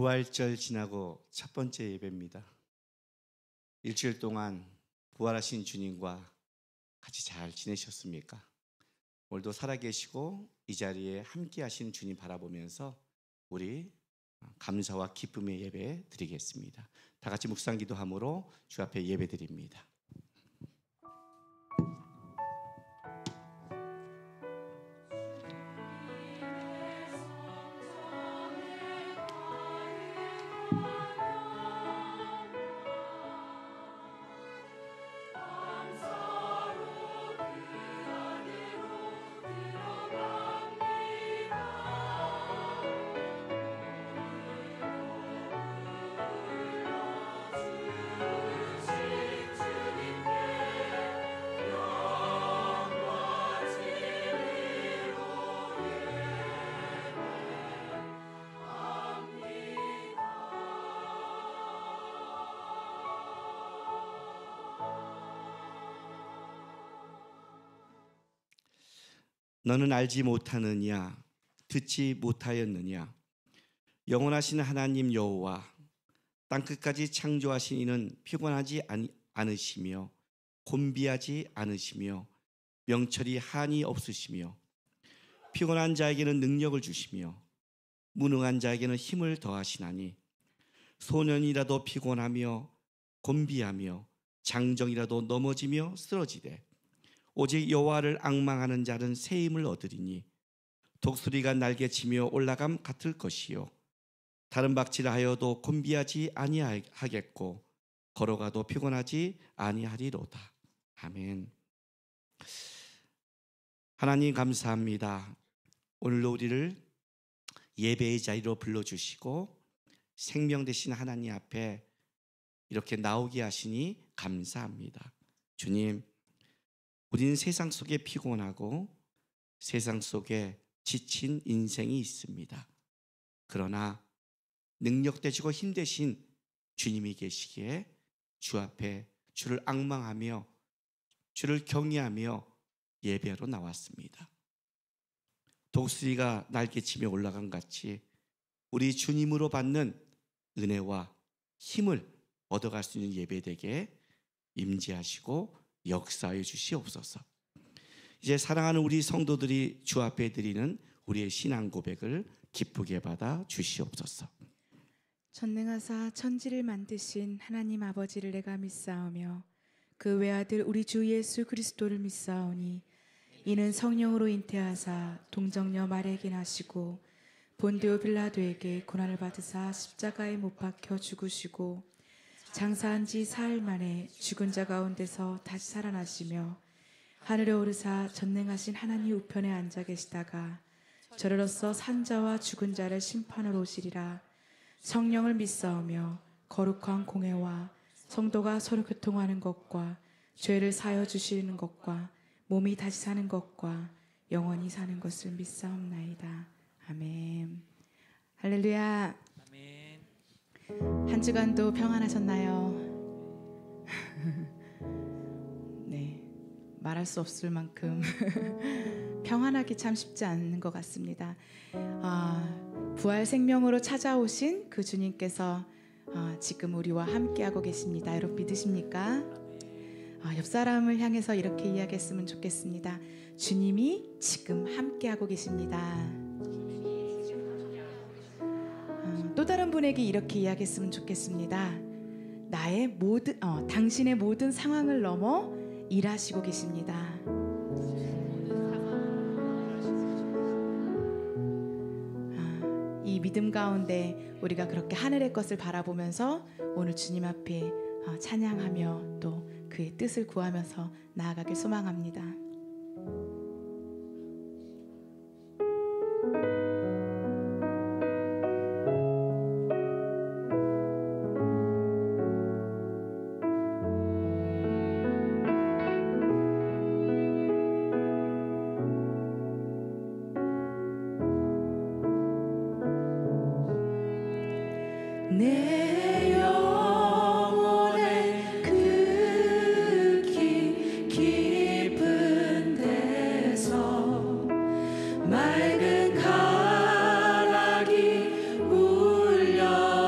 부활절 지나고 첫 번째 예배입니다. 일주일 동안 부활하신 주님과 같이 잘 지내셨습니까? 오늘도 살아계시고 이 자리에 함께 하신 주님 바라보면서 우리 감사와 기쁨의 예배 드리겠습니다. 다 같이 묵상 기도함으로 주 앞에 예배 드립니다. 너는 알지 못하느냐, 듣지 못하였느냐? 영원하신 하나님 여호와, 땅끝까지 창조하신 이는 피곤하지 않으시며 곤비하지 않으시며 명철이 한이 없으시며 피곤한 자에게는 능력을 주시며 무능한 자에게는 힘을 더하시나니 소년이라도 피곤하며 곤비하며 장정이라도 넘어지며 쓰러지되 오직 여호와를 앙망하는 자는 새 힘을 얻으리니 독수리가 날개치며 올라감 같을 것이요 다른 박질을 하여도 곤비하지 아니하겠고 걸어가도 피곤하지 아니하리로다. 아멘. 하나님 감사합니다. 오늘도 우리를 예배의 자리로 불러주시고 생명 되신 하나님 앞에 이렇게 나오게 하시니 감사합니다. 주님, 우리는 세상 속에 피곤하고 세상 속에 지친 인생이 있습니다. 그러나 능력되시고 힘되신 주님이 계시기에 주 앞에 주를 앙망하며 주를 경외하며 예배로 나왔습니다. 독수리가 날개치며 올라간 같이 우리 주님으로 받는 은혜와 힘을 얻어갈 수 있는 예배되게 임재하시고 역사해 주시옵소서. 이제 사랑하는 우리 성도들이 주 앞에 드리는 우리의 신앙 고백을 기쁘게 받아 주시옵소서. 전능하사 천지를 만드신 하나님 아버지를 내가 믿사오며 그 외아들 우리 주 예수 그리스도를 믿사오니 이는 성령으로 잉태하사 동정녀 마리아에게 나시고 본디오 빌라도에게 고난을 받으사 십자가에 못 박혀 죽으시고 장사한 지 사흘 만에 죽은 자 가운데서 다시 살아나시며 하늘에 오르사 전능하신 하나님 우편에 앉아 계시다가 저리로서 산자와 죽은 자를 심판하러 오시리라. 성령을 믿사오며 거룩한 공회와 성도가 서로 교통하는 것과 죄를 사여 주시는 것과 몸이 다시 사는 것과 영원히 사는 것을 믿사옵나이다. 아멘. 할렐루야. 아멘. 한 주간도 평안하셨나요? 네, 말할 수 없을 만큼 평안하기 참 쉽지 않은 것 같습니다. 부활 생명으로 찾아오신 그 주님께서 지금 우리와 함께하고 계십니다. 여러분 믿으십니까? 옆 사람을 향해서 이렇게 이야기했으면 좋겠습니다. 주님이 지금 함께하고 계십니다. 또 다른 분에게 이렇게 이야기했으면 좋겠습니다. 당신의 모든 상황을 넘어 일하시고 계십니다. 이 믿음 가운데 우리가 그렇게 하늘의 것을 바라보면서 오늘 주님 앞에 찬양하며 또 그의 뜻을 구하면서 나아가길 소망합니다. 내 영혼의 그 깊은 데서 맑은 가락이 울려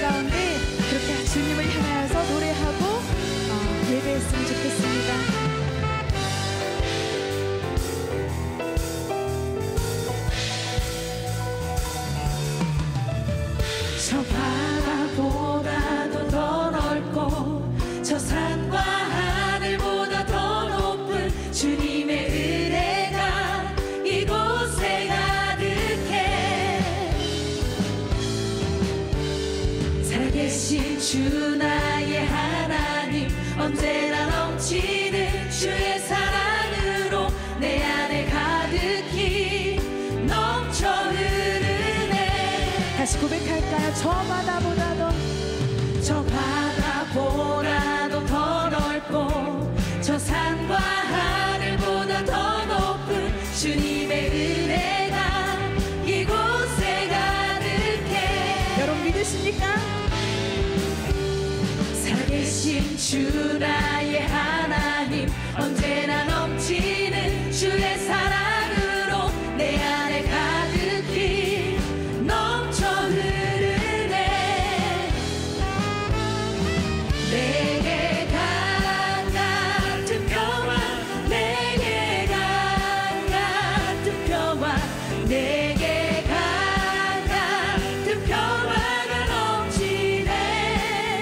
가운데 그렇게 주님을 향하여서 노래하고 예배했으면 좋겠습니다. 저 바다보다도 더 넓고 저 산과 하늘보다 더 높은 주님의 은혜가 이곳에 가득해. 살아계신 주 나의 하나님, 언제나 넘치는 주의 사랑으로 내 안에 가득히 넘쳐 흐르네. 다시 고백할까요? 저 바다보다도 더 넓고 저 산과 하늘보다 더 높은 주님의 은혜가 이곳에 가득해. 여러분 믿으십니까? 살아계신 주 나의 하나님, 언제나 넘치는 주의 사랑으로 내 안에 가득히 넘쳐 흐르네. 내게 강 같은 평화, 내게 강 같은 평화, 내게 강 같은 평화가 넘치네.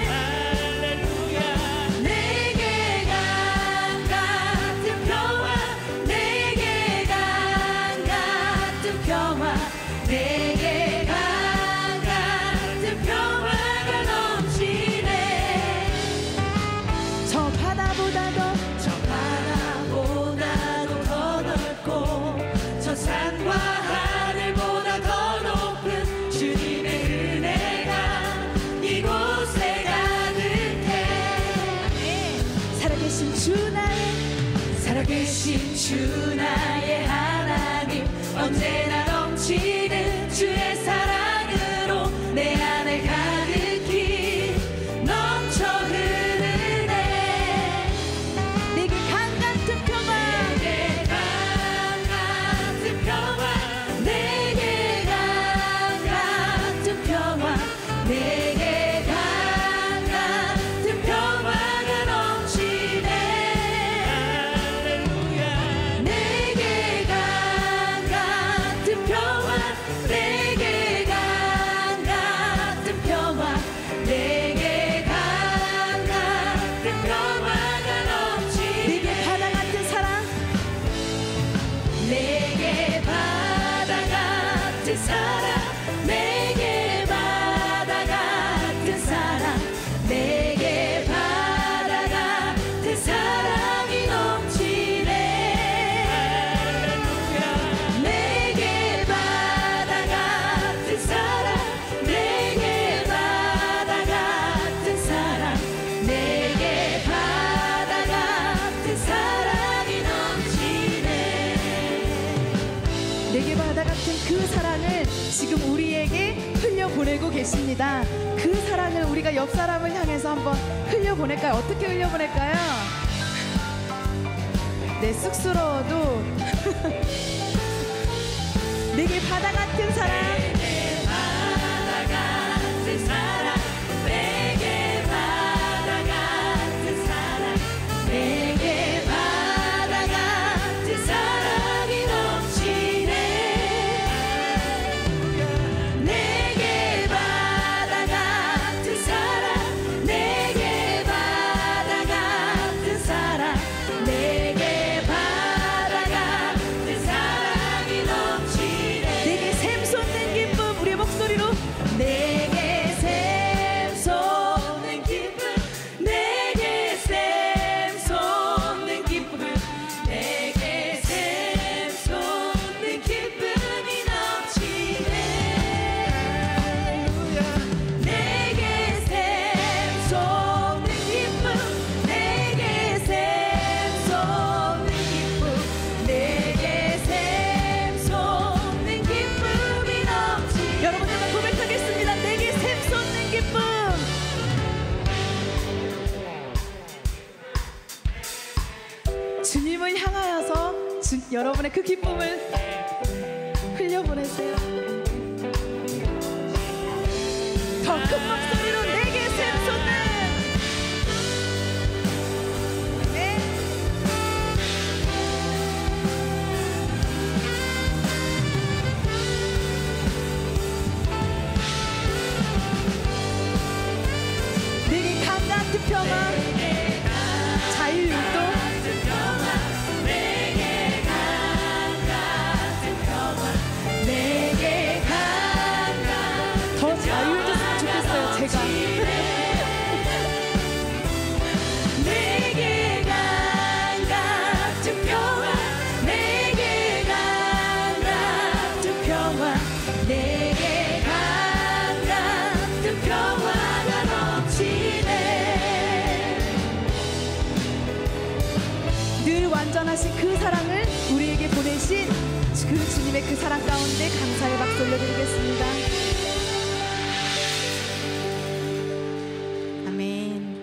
할렐루야. 내게 강 같은 평화, 내게 강 같은 평화, 내게 강 같은 평화가 넘치네. 저 바다보다도 저 바다보다도 더 넓고 저 산과 하늘보다 더 높은 주님의 은혜가 이곳에 가득해. 살아계신 주 나의 하나님, 언제나 넘치는 주의 사랑으로 내 안에 가득히 넘쳐 흐르네. 내게 강 같은 평화, 내게 강 같은 평화, 내게 강 같은 평화, 내게 강 같은 평화가 넘치네. 할렐루야. 내게 강 같은 평화, 내게 강 같은 평화, 내게 강 같은 평화가 넘치네. 내게 바다 같은 사랑, 내게 바다 같은 사랑, 내게 바다 같은 사랑, 내게 바다 같은 사랑이 넘치네. 할렐루야. 내게 바다 같은 사랑, 내게 바다 같은 사랑, 내게 바다 같은 사랑이 넘치네. 내게 바다 같은 그 사랑을 지금 우리에게 흘려보내고 계십니다. 그 사랑을 우리가 옆 사람을 향해서 한번 흘려보낼까요? 어떻게 흘려보낼까요? 네, 쑥스러워도 내게 바다 같은 사랑, 내게 바다 같은 사랑, 내게 바다 같은 사랑, 내게 바다 같은 사랑이 넘치네. 내게 바다 같은 사랑, 내게 바다 같은 사랑, 내게 바다 같은 사랑이 넘치네. 내게 샘솟는 기쁨, 우리의 목소리로 내게 샘솟는 기쁨, 내게 샘솟는 기쁨, 내게 샘솟는 기쁨이 넘치네. 내게 샘솟는 기쁨, 내게 샘솟는 기쁨, 내게 샘솟는 기쁨이 넘치네. 여러분들과 고백하겠습니다. 내게 샘솟는 기쁨. 주님을 향하여서 여러분의 그 기쁨을 흘려보내세요. 더 큰 목소리로 무한하신 그 사랑을 우리에게 보내신 그 주님의 그 사랑 가운데 감사의 박수 올려드리겠습니다. 아멘.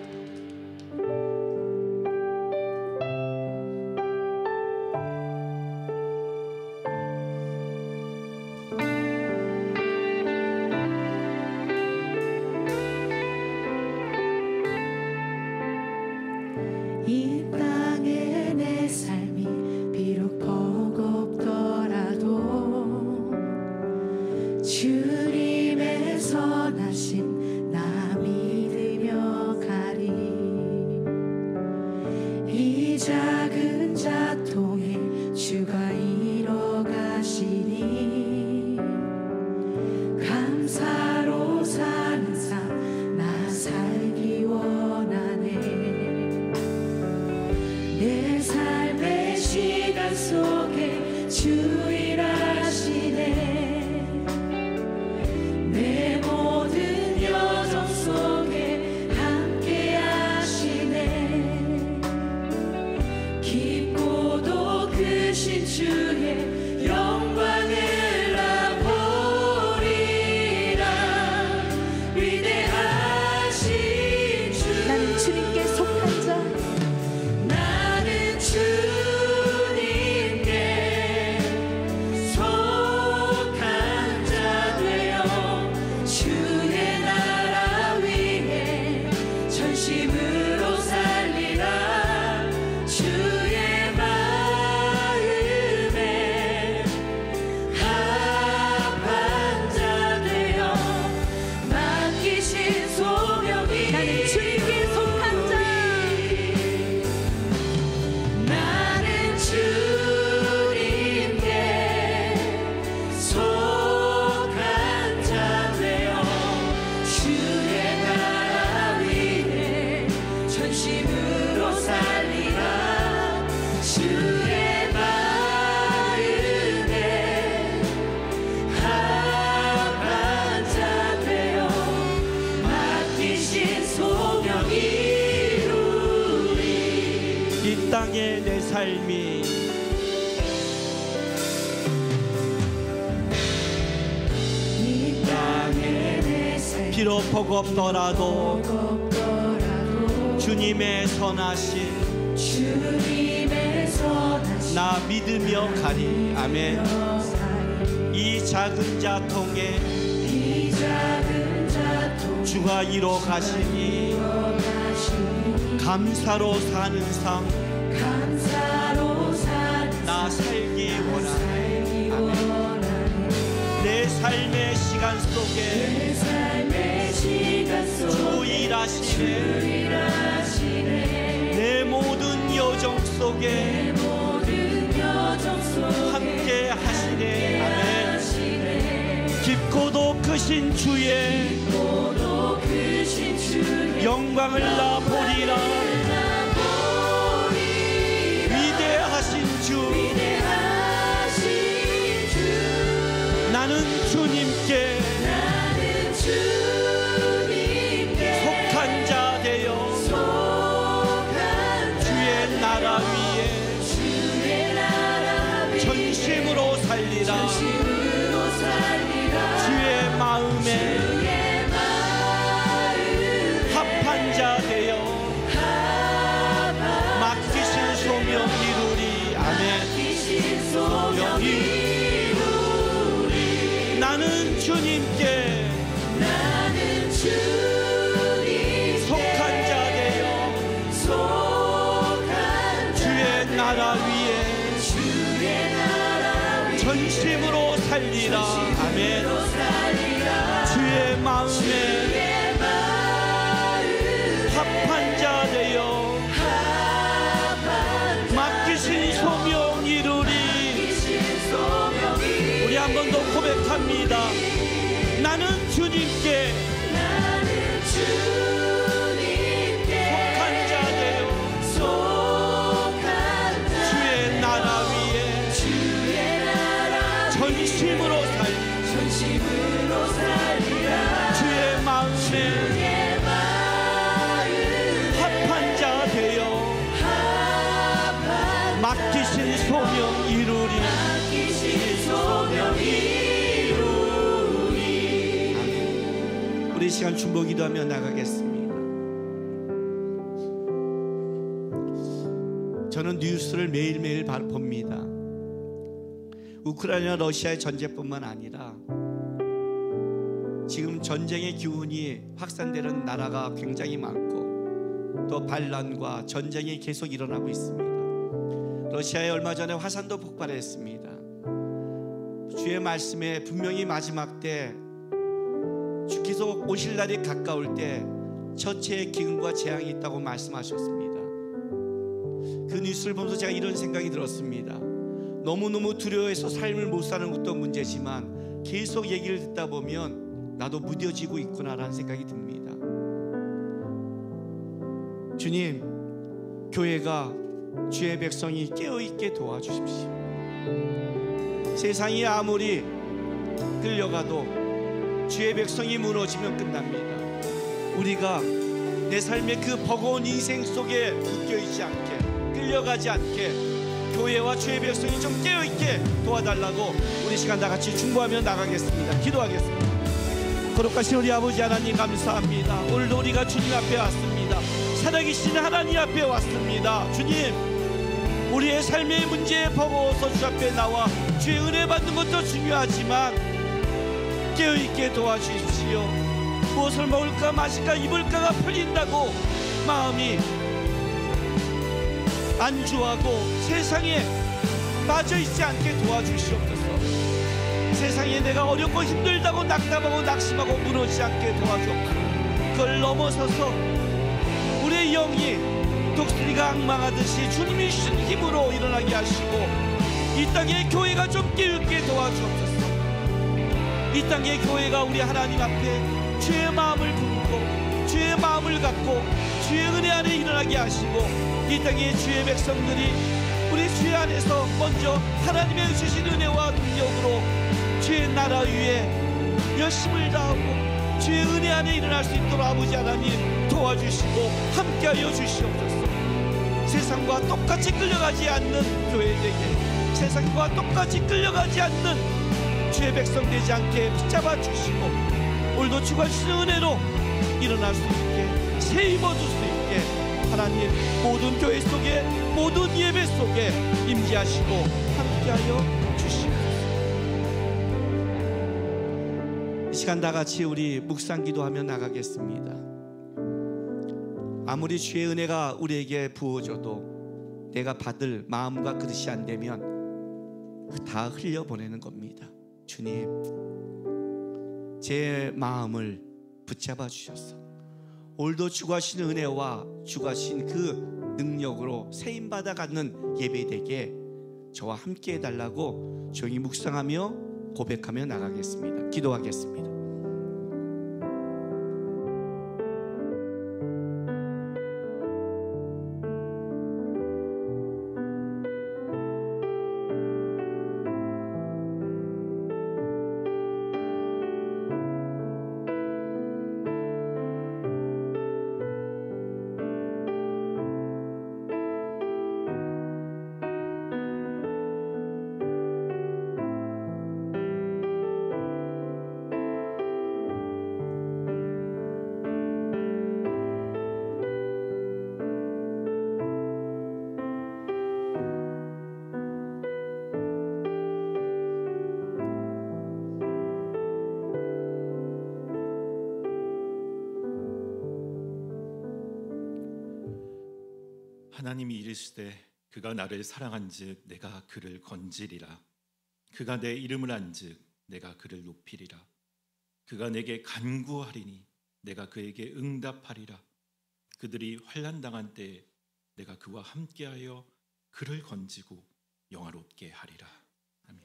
이 땅에 내 삶이 비록 버겁더라도 주님의 선하심 나 믿으며 가리. 이 작은 자통에 주가 이뤄가시니 감사로 사는 삶 나 살기 원하네. 내 삶의 시간 속에 주 일하시네. 내 모든 여정 속에 함께 하시네. 깊고도 크신 주의 영광을 나 보리라. 위대하신 주 나는 주님께 속한 자. 나는 주님께 속한 자 되어 주의 나라 위에 전심으로 살리라. 주의 마음에 합한 자 되어 맡기신 소명이. 나는 주님께 속한 자. 나는 주님께 속한 자 되어 주의 나라 위에 전심으로 살리라. 주의 마음에 합한 자 되어 맡기신 소명이 이루리. 이 땅에 내 삶이 이 땅에 내 삶이 비록 버겁더라도 버겁더라도 주님의 선하심 주님의 선하심 나 믿으며 가리. 아멘. 이 작은 자통에 이 작은 자통 주가 이뤄 가시니 가시니 감사로 사는 삶 감사로 사는 나 살기 원하네. 살기 원하네. 내 삶의 시간 속에 내 삶의 시간 주 속에 일하시네. 일하시네. 내 모든 여정 속에 내 모든 여정 속에 함께 하시네. 아멘. 하시네. 깊고도 크신 주의 고도 크신 주의 영광을 나 보리라. 위대하신 주 위대하신 주 나는 주님께 나는 주님께 속한 자 되어 속한 자 주의 나라 위에 주의 나라 위에 전심으로 살리라. 전심으로 살리라. 주의 마음에 주의 마음 합한 자 되어 맡기신 소명 이루리. 아멘. 맡기신 소명이 이루리. 나는 주님께 나는 주님 속한 자 되어 속한 주의 나라 위에 주의 나라 위에 전심으로 살리라. 아멘. 살리라. 주의 마음에 합한 자 되어 맡기신 소명 이루리. 우리 한 번 더 고백합니다. 나는 주님께 속한 자 되어 주의 나라 위에 전심으로 살리라. 주의 마음에 합한 자 되어 맡기 시간 중보 기도하며 나가겠습니다. 저는 뉴스를 매일매일 봅니다. 우크라이나 러시아의 전쟁뿐만 아니라 지금 전쟁의 기운이 확산되는 나라가 굉장히 많고 또 반란과 전쟁이 계속 일어나고 있습니다. 러시아에 얼마 전에 화산도 폭발했습니다. 주의 말씀에 분명히 마지막 때 주께서 오실 날이 가까울 때 처체의 기근과 재앙이 있다고 말씀하셨습니다. 그 뉴스를 보면서 제가 이런 생각이 들었습니다. 너무너무 두려워해서 삶을 못 사는 것도 문제지만 계속 얘기를 듣다 보면 나도 무뎌지고 있구나라는 생각이 듭니다. 주님, 교회가 주의 백성이 깨어있게 도와주십시오. 세상이 아무리 끌려가도 주의 백성이 무너지면 끝납니다. 우리가 내 삶의 그 버거운 인생 속에 묶여있지 않게, 끌려가지 않게 교회와 주의 백성이 좀 깨어있게 도와달라고 우리 시간 다같이 중보하며 나가겠습니다. 기도하겠습니다. 거룩하신 우리 아버지 하나님 감사합니다. 오늘도 우리가 주님 앞에 왔습니다. 살아계신 하나님 앞에 왔습니다. 주님, 우리의 삶의 문제에 버거워서 주 앞에 나와 주의 은혜 받는 것도 중요하지만 깨어있게 도와주십시오. 무엇을 먹을까 마실까 입을까가 풀린다고 마음이 안주하고 세상에 빠져있지 않게 도와주시옵소서. 세상에 내가 어렵고 힘들다고 낙담하고 낙심하고 무너지지 않게 도와주옵소서. 그걸 넘어서서 우리의 영이 독수리가 앙망하듯이 주님이 주신 힘으로 일어나게 하시고 이 땅의 교회가 좀 깨우게 도와주옵소서. 이 땅의 교회가 우리 하나님 앞에 주의 마음을 품고 주의 마음을 갖고 주의 은혜 안에 일어나게 하시고 이 땅의 주의 백성들이 우리 주의 안에서 먼저 하나님의 주신 은혜와 능력으로 주의 나라 위에 열심을 다하고 주의 은혜 안에 일어날 수 있도록 아버지 하나님 도와주시고 함께하여 주시옵소서. 세상과 똑같이 끌려가지 않는 교회에게, 세상과 똑같이 끌려가지 않는 주의 백성 되지 않게 붙잡아 주시고 오늘도 주가 주신 은혜로 일어날 수 있게, 새 입어줄 수 있게 하나님 모든 교회 속에, 모든 예배 속에 임재하시고 함께하여 주시옵소서. 이 시간 다같이 우리 묵상 기도하며 나가겠습니다. 아무리 주의 은혜가 우리에게 부어져도 내가 받을 마음과 그릇이 안 되면 다 흘려보내는 겁니다. 주님, 제 마음을 붙잡아 주셔서 오늘도 주가 주신 은혜와 주가 주신 그 능력으로 세임받아 갖는 예배되게 저와 함께 해달라고 조용히 묵상하며 고백하며 나가겠습니다. 기도하겠습니다. 하나님이 이르시되 그가 나를 사랑한즉 내가 그를 건지리라. 그가 내 이름을 안즉 내가 그를 높이리라. 그가 내게 간구하리니 내가 그에게 응답하리라. 그들이 환난당한 때에 내가 그와 함께하여 그를 건지고 영화롭게 하리라. 아멘.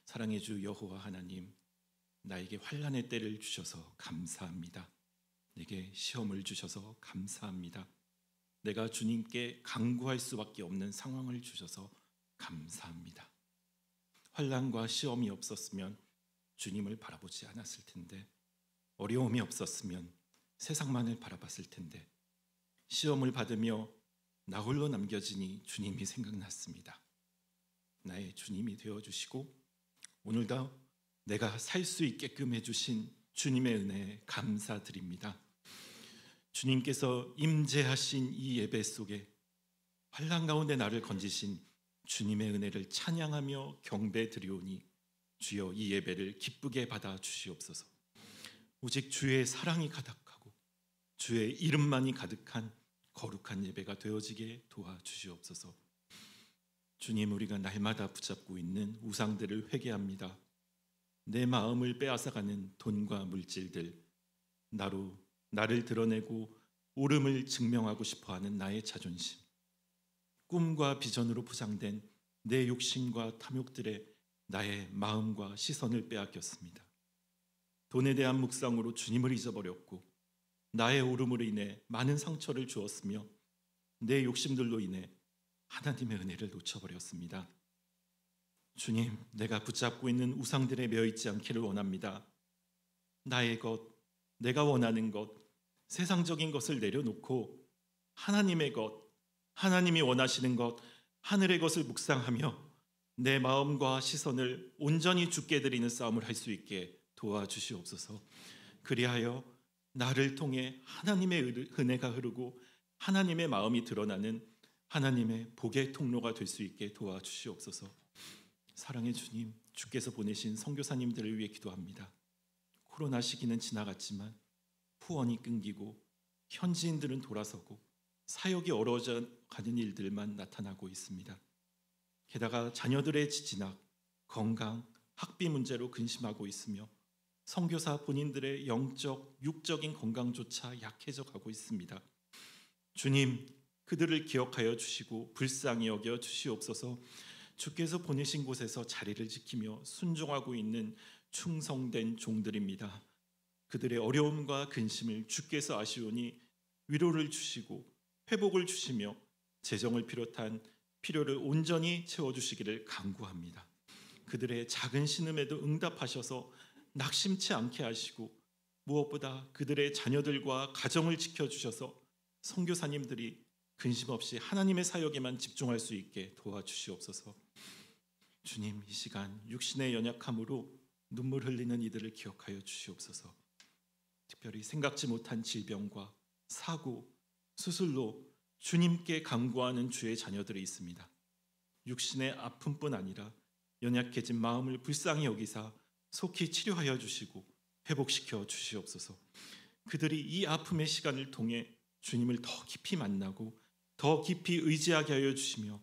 사랑의 주 여호와 하나님, 나에게 환난의 때를 주셔서 감사합니다. 내게 시험을 주셔서 감사합니다. 내가 주님께 간구할 수밖에 없는 상황을 주셔서 감사합니다. 환난과 시험이 없었으면 주님을 바라보지 않았을 텐데, 어려움이 없었으면 세상만을 바라봤을 텐데, 시험을 받으며 나 홀로 남겨지니 주님이 생각났습니다. 나의 주님이 되어주시고 오늘도 내가 살 수 있게끔 해주신 주님의 은혜에 감사드립니다. 주님께서 임재하신 이 예배 속에 환난 가운데 나를 건지신 주님의 은혜를 찬양하며 경배드리오니 주여 이 예배를 기쁘게 받아 주시옵소서. 오직 주의 사랑이 가득하고 주의 이름만이 가득한 거룩한 예배가 되어지게 도와주시옵소서. 주님, 우리가 날마다 붙잡고 있는 우상들을 회개합니다. 내 마음을 빼앗아가는 돈과 물질들, 나를 드러내고 옳음을 증명하고 싶어하는 나의 자존심, 꿈과 비전으로 포장된 내 욕심과 탐욕들에 나의 마음과 시선을 빼앗겼습니다. 돈에 대한 묵상으로 주님을 잊어버렸고 나의 옳음으로 인해 많은 상처를 주었으며 내 욕심들로 인해 하나님의 은혜를 놓쳐버렸습니다. 주님, 내가 붙잡고 있는 우상들에 매여있지 않기를 원합니다. 나의 것, 내가 원하는 것, 세상적인 것을 내려놓고 하나님의 것, 하나님이 원하시는 것, 하늘의 것을 묵상하며 내 마음과 시선을 온전히 주께 드리는 싸움을 할 수 있게 도와주시옵소서. 그리하여 나를 통해 하나님의 은혜가 흐르고 하나님의 마음이 드러나는 하나님의 복의 통로가 될 수 있게 도와주시옵소서. 사랑의 주님, 주께서 보내신 선교사님들을 위해 기도합니다. 코로나 시기는 지나갔지만 후원이 끊기고 현지인들은 돌아서고 사역이 어려워져 가는 일들만 나타나고 있습니다. 게다가 자녀들의 지진학, 건강, 학비 문제로 근심하고 있으며 선교사 본인들의 영적, 육적인 건강조차 약해져 가고 있습니다. 주님, 그들을 기억하여 주시고 불쌍히 여겨 주시옵소서. 주께서 보내신 곳에서 자리를 지키며 순종하고 있는 충성된 종들입니다. 그들의 어려움과 근심을 주께서 아시오니 위로를 주시고 회복을 주시며 재정을 비롯한 필요를 온전히 채워주시기를 간구합니다. 그들의 작은 신음에도 응답하셔서 낙심치 않게 하시고 무엇보다 그들의 자녀들과 가정을 지켜주셔서 선교사님들이 근심 없이 하나님의 사역에만 집중할 수 있게 도와주시옵소서. 주님, 이 시간 육신의 연약함으로 눈물 흘리는 이들을 기억하여 주시옵소서. 특별히 생각지 못한 질병과 사고, 수술로 주님께 간구하는 주의 자녀들이 있습니다. 육신의 아픔뿐 아니라 연약해진 마음을 불쌍히 여기사 속히 치료하여 주시고 회복시켜 주시옵소서. 그들이 이 아픔의 시간을 통해 주님을 더 깊이 만나고 더 깊이 의지하게 하여 주시며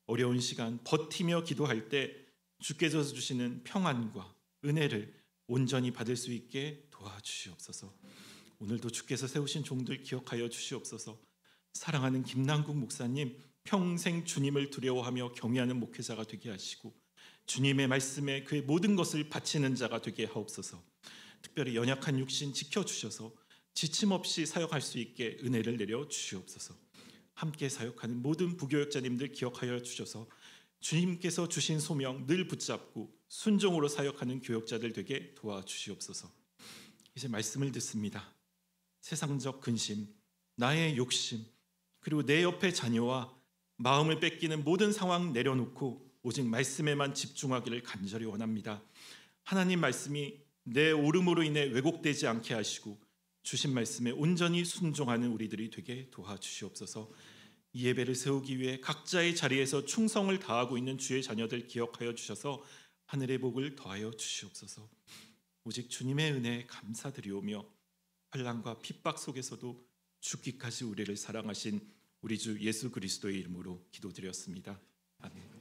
어려운 시간 버티며 기도할 때 주께서 주시는 평안과 은혜를 온전히 받을 수 있게 도와주시옵소서. 오늘도 주께서 세우신 종들 기억하여 주시옵소서. 사랑하는 김남국 목사님, 평생 주님을 두려워하며 경외하는 목회자가 되게 하시고 주님의 말씀에 그의 모든 것을 바치는 자가 되게 하옵소서. 특별히 연약한 육신 지켜주셔서 지침 없이 사역할 수 있게 은혜를 내려 주시옵소서. 함께 사역하는 모든 부교역자님들 기억하여 주셔서 주님께서 주신 소명 늘 붙잡고 순종으로 사역하는 교역자들 되게 도와주시옵소서. 이제 말씀을 듣습니다. 세상적 근심, 나의 욕심, 그리고 내 옆에 자녀와 마음을 뺏기는 모든 상황 내려놓고 오직 말씀에만 집중하기를 간절히 원합니다. 하나님 말씀이 내 옳음으로 인해 왜곡되지 않게 하시고 주신 말씀에 온전히 순종하는 우리들이 되게 도와주시옵소서. 이 예배를 세우기 위해 각자의 자리에서 충성을 다하고 있는 주의 자녀들 기억하여 주셔서 하늘의 복을 더하여 주시옵소서. 오직 주님의 은혜에 감사드리오며 환난과 핍박 속에서도 죽기까지 우리를 사랑하신 우리 주 예수 그리스도의 이름으로 기도드렸습니다. 아멘.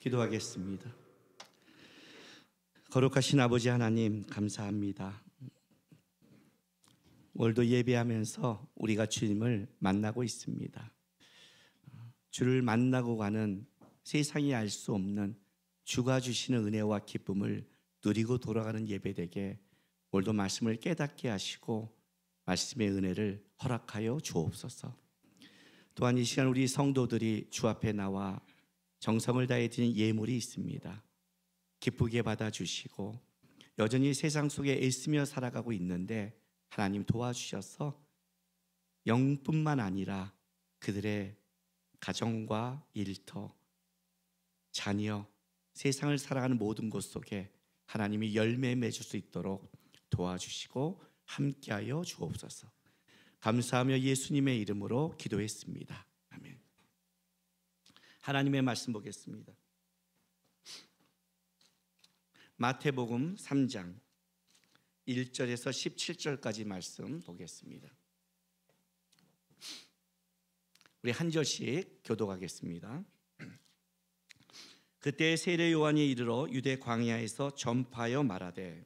기도하겠습니다. 거룩하신 아버지 하나님, 감사합니다. 오늘도 예배하면서 우리가 주님을 만나고 있습니다. 주를 만나고 가는 세상이 알 수 없는 주가 주시는 은혜와 기쁨을 누리고 돌아가는 예배되게 오늘도 말씀을 깨닫게 하시고 말씀의 은혜를 허락하여 주옵소서. 또한 이 시간 우리 성도들이 주 앞에 나와 정성을 다해 드리는 예물이 있습니다. 기쁘게 받아주시고 여전히 세상 속에 애쓰며 살아가고 있는데 하나님 도와주셔서 영뿐만 아니라 그들의 가정과 일터, 자녀, 세상을 살아가는 모든 곳 속에 하나님이 열매 맺을 수 있도록 도와주시고 함께하여 주옵소서. 감사하며 예수님의 이름으로 기도했습니다. 아멘. 하나님의 말씀 보겠습니다. 마태복음 3장 1절에서 17절까지 말씀 보겠습니다. 우리 한 절씩 교독하겠습니다. 그때 세례 요한이 이르러 유대 광야에서 전파하여 말하되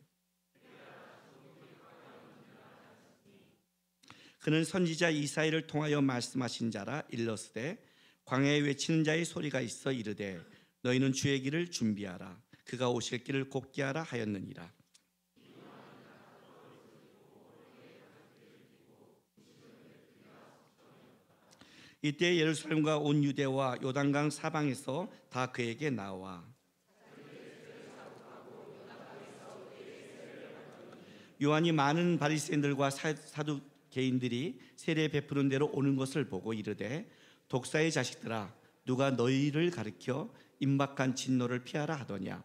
그는 선지자 이사야를 통하여 말씀하신 자라. 일러스되 광야에 외치는 자의 소리가 있어 이르되 너희는 주의 길을 준비하라. 그가 오실 길을 곧게 하라 하였느니라. 이때 예루살렘과 온 유대와 요단강 사방에서 다 그에게 나와 요한이 많은 바리새인들과 사두개인들이 세례 베푸는 대로 오는 것을 보고 이르되 독사의 자식들아, 누가 너희를 가리켜 임박한 진노를 피하라 하더냐.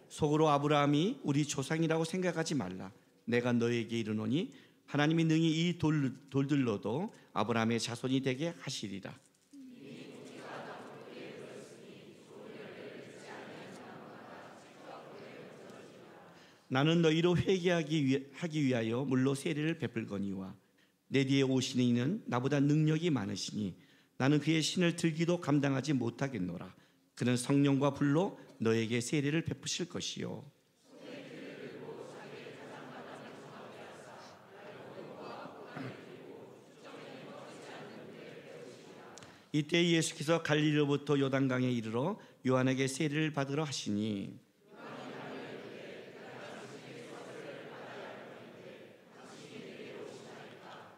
속으로 아브라함이 우리 조상이라고 생각하지 말라. 내가 너희에게 이르노니 하나님이 능히 이 돌들로도 아브라함의 자손이 되게 하시리라. 나는 너희로 회개하기 위하여 물로 세례를 베풀거니와 내 뒤에 오시는 이는 나보다 능력이 많으시니 나는 그의 신을 들기도 감당하지 못하겠노라. 그는 성령과 불로 너에게 세례를 베푸실 것이요 이때 예수께서 갈릴리로부터 요단강에 이르러 요한에게 세례를 받으러 하시니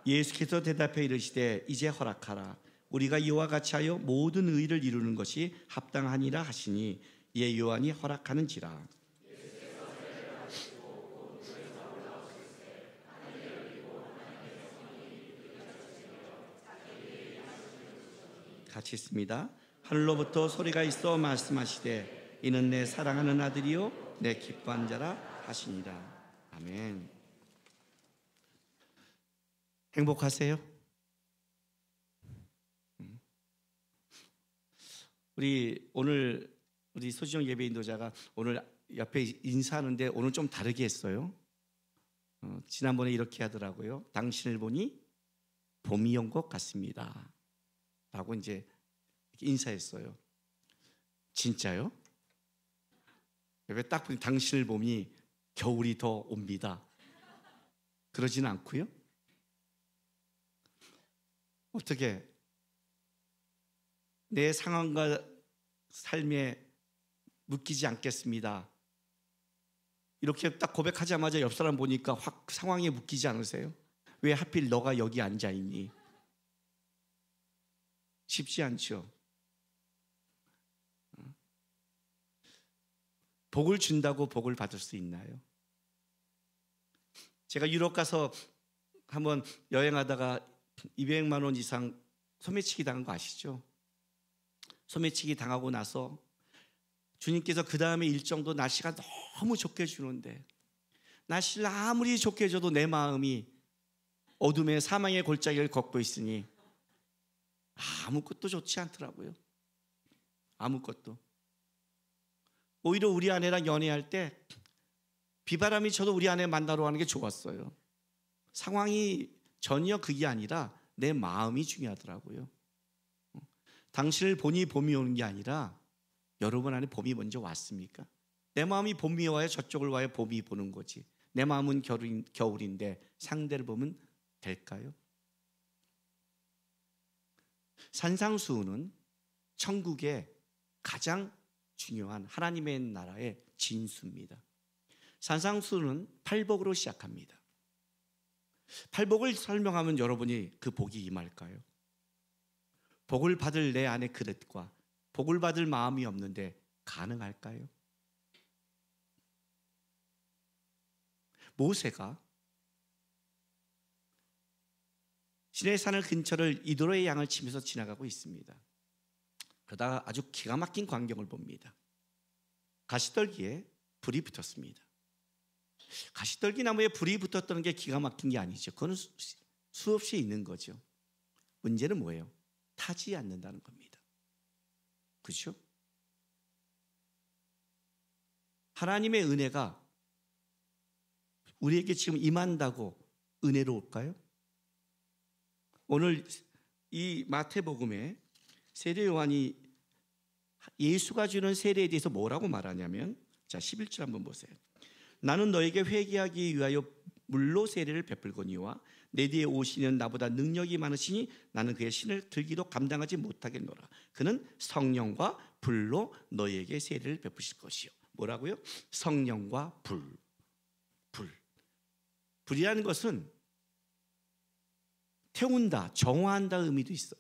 예수께서 대답해 이르시되 이제 허락하라. 우리가 이와 같이 하여 모든 의를 이루는 것이 합당하니라 하시니 이에 요한이 허락하는지라. 같이 있습니다. 하늘로부터 소리가 있어 말씀하시되 이는 내 사랑하는 아들이요 내 기뻐한 자라 하시니라. 아멘. 행복하세요? 오늘 우리 소지영 예배 인도자가 오늘 옆에 인사하는데 오늘 좀 다르게 했어요. 지난번에 이렇게 하더라고요. 당신을 보니 봄이 온 것 같습니다. 라고 이제 인사했어요. 진짜요? 왜 딱 보니 당신을 보니 겨울이 더 옵니다. 그러지는 않고요. 어떻게 내 상황과 삶에 묶이지 않겠습니다. 이렇게 딱 고백하자마자 옆 사람 보니까 확 상황에 묶이지 않으세요? 왜 하필 너가 여기 앉아있니? 쉽지 않죠. 복을 준다고 복을 받을 수 있나요? 제가 유럽 가서 한번 여행하다가 200만 원 이상 소매치기 당한 거 아시죠? 소매치기 당하고 나서 주님께서 그 다음에 일정도 날씨가 너무 좋게 주는데 날씨를 아무리 좋게 줘도 내 마음이 어둠의 사망의 골짜기를 걷고 있으니 아무것도 좋지 않더라고요. 아무것도. 오히려 우리 아내랑 연애할 때 비바람이 쳐도 우리 아내 만나러 가는 게 좋았어요. 상황이 전혀 그게 아니라 내 마음이 중요하더라고요. 당신을 보니 봄이 오는 게 아니라 여러분 안에 봄이 먼저 왔습니까? 내 마음이 봄이 와야 저쪽을 와야 봄이 보는 거지. 내 마음은 겨울인데 상대를 보면 될까요? 산상수훈은 천국의 가장 중요한 하나님의 나라의 진수입니다. 산상수훈은 팔복으로 시작합니다. 팔복을 설명하면 여러분이 그 복이 임할까요? 복을 받을 내 안의 그릇과 복을 받을 마음이 없는데 가능할까요? 모세가 시내산을 근처를 이도로의 양을 치면서 지나가고 있습니다. 그러다가 아주 기가 막힌 광경을 봅니다. 가시떨기에 불이 붙었습니다. 가시떨기 나무에 불이 붙었다는 게 기가 막힌 게 아니죠. 그건 수없이 있는 거죠. 문제는 뭐예요? 타지 않는다는 겁니다. 그렇죠? 하나님의 은혜가 우리에게 지금 임한다고 은혜로울까요? 오늘 이 마태복음에 세례 요한이 예수가 주는 세례에 대해서 뭐라고 말하냐면, 자 11절 한번 보세요. 나는 너에게 회개하기 위하여 물로 세례를 베풀거니와 내 뒤에 오시는 나보다 능력이 많으시니 나는 그의 신을 들기도 감당하지 못하겠노라. 그는 성령과 불로 너에게 세례를 베푸실 것이요. 뭐라고요? 성령과 불. 불이라는 것은 태운다, 정화한다 의미도 있어요.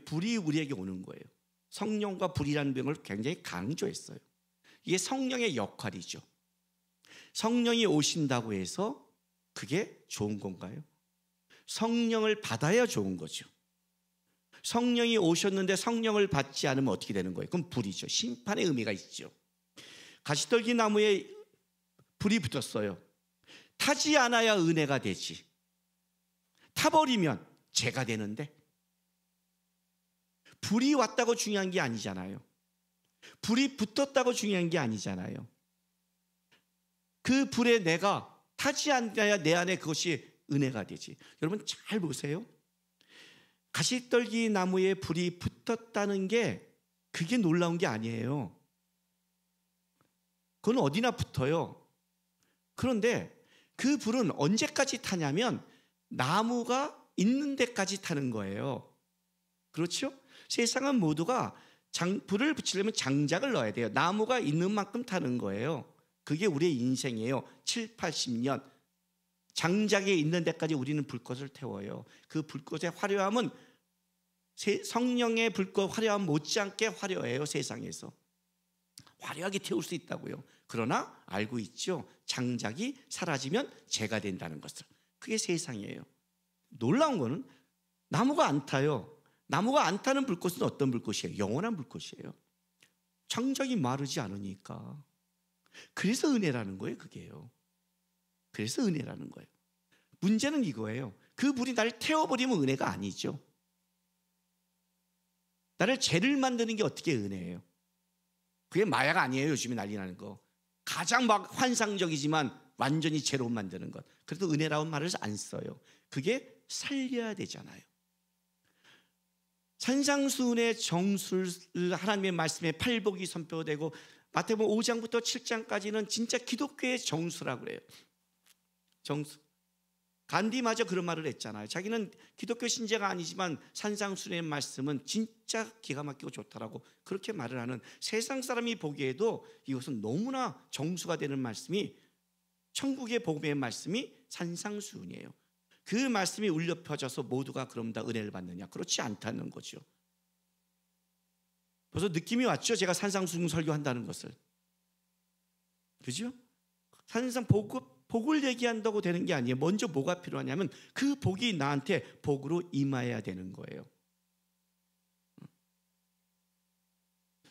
불이 우리에게 오는 거예요. 성령과 불이라는 병을 굉장히 강조했어요. 이게 성령의 역할이죠. 성령이 오신다고 해서 그게 좋은 건가요? 성령을 받아야 좋은 거죠. 성령이 오셨는데 성령을 받지 않으면 어떻게 되는 거예요? 그럼 불이죠. 심판의 의미가 있죠. 가시떨기 나무에 불이 붙었어요. 타지 않아야 은혜가 되지. 타버리면 죄가 되는데, 불이 왔다고 중요한 게 아니잖아요. 불이 붙었다고 중요한 게 아니잖아요. 그 불에 내가 타지 않아야 내 안에 그것이 은혜가 되지. 여러분 잘 보세요. 가시떨기 나무에 불이 붙었다는 게 그게 놀라운 게 아니에요. 그건 어디나 붙어요. 그런데 그 불은 언제까지 타냐면 나무가 있는 데까지 타는 거예요. 그렇죠? 세상은 모두가 불을 붙이려면 장작을 넣어야 돼요. 나무가 있는 만큼 타는 거예요. 그게 우리의 인생이에요. 7, 80년 장작에 있는 데까지 우리는 불꽃을 태워요. 그 불꽃의 화려함은 성령의 불꽃 화려함 못지않게 화려해요. 세상에서 화려하게 태울 수 있다고요. 그러나 알고 있죠. 장작이 사라지면 재가 된다는 것을. 그게 세상이에요. 놀라운 거는 나무가 안 타요. 나무가 안 타는 불꽃은 어떤 불꽃이에요? 영원한 불꽃이에요. 장작이 마르지 않으니까. 그래서 은혜라는 거예요. 그게요. 그래서 은혜라는 거예요. 문제는 이거예요. 그 불이 나를 태워버리면 은혜가 아니죠. 나를 죄를 만드는 게 어떻게 은혜예요? 그게 마약 아니에요. 요즘에 난리 나는 거. 가장 막 환상적이지만 완전히 죄로 만드는 것. 그래도 은혜라는 말을 안 써요. 그게 살려야 되잖아요. 산상수훈의 정수를 하나님의 말씀에 팔복이 선포되고 마태복음 5장부터 7장까지는 진짜 기독교의 정수라고 그래요. 정수. 간디마저 그런 말을 했잖아요. 자기는 기독교 신자가 아니지만 산상수훈의 말씀은 진짜 기가 막히고 좋다라고 그렇게 말을 하는, 세상 사람이 보기에도 이것은 너무나 정수가 되는 말씀이, 천국의 복음의 말씀이 산상수훈이에요. 그 말씀이 울려 퍼져서 모두가 그럼 다 은혜를 받느냐? 그렇지 않다는 거죠. 벌써 느낌이 왔죠? 제가 산상수훈 설교한다는 것을. 그죠? 산상 복을 얘기한다고 되는 게 아니에요. 먼저 뭐가 필요하냐면 그 복이 나한테 복으로 임해야 되는 거예요.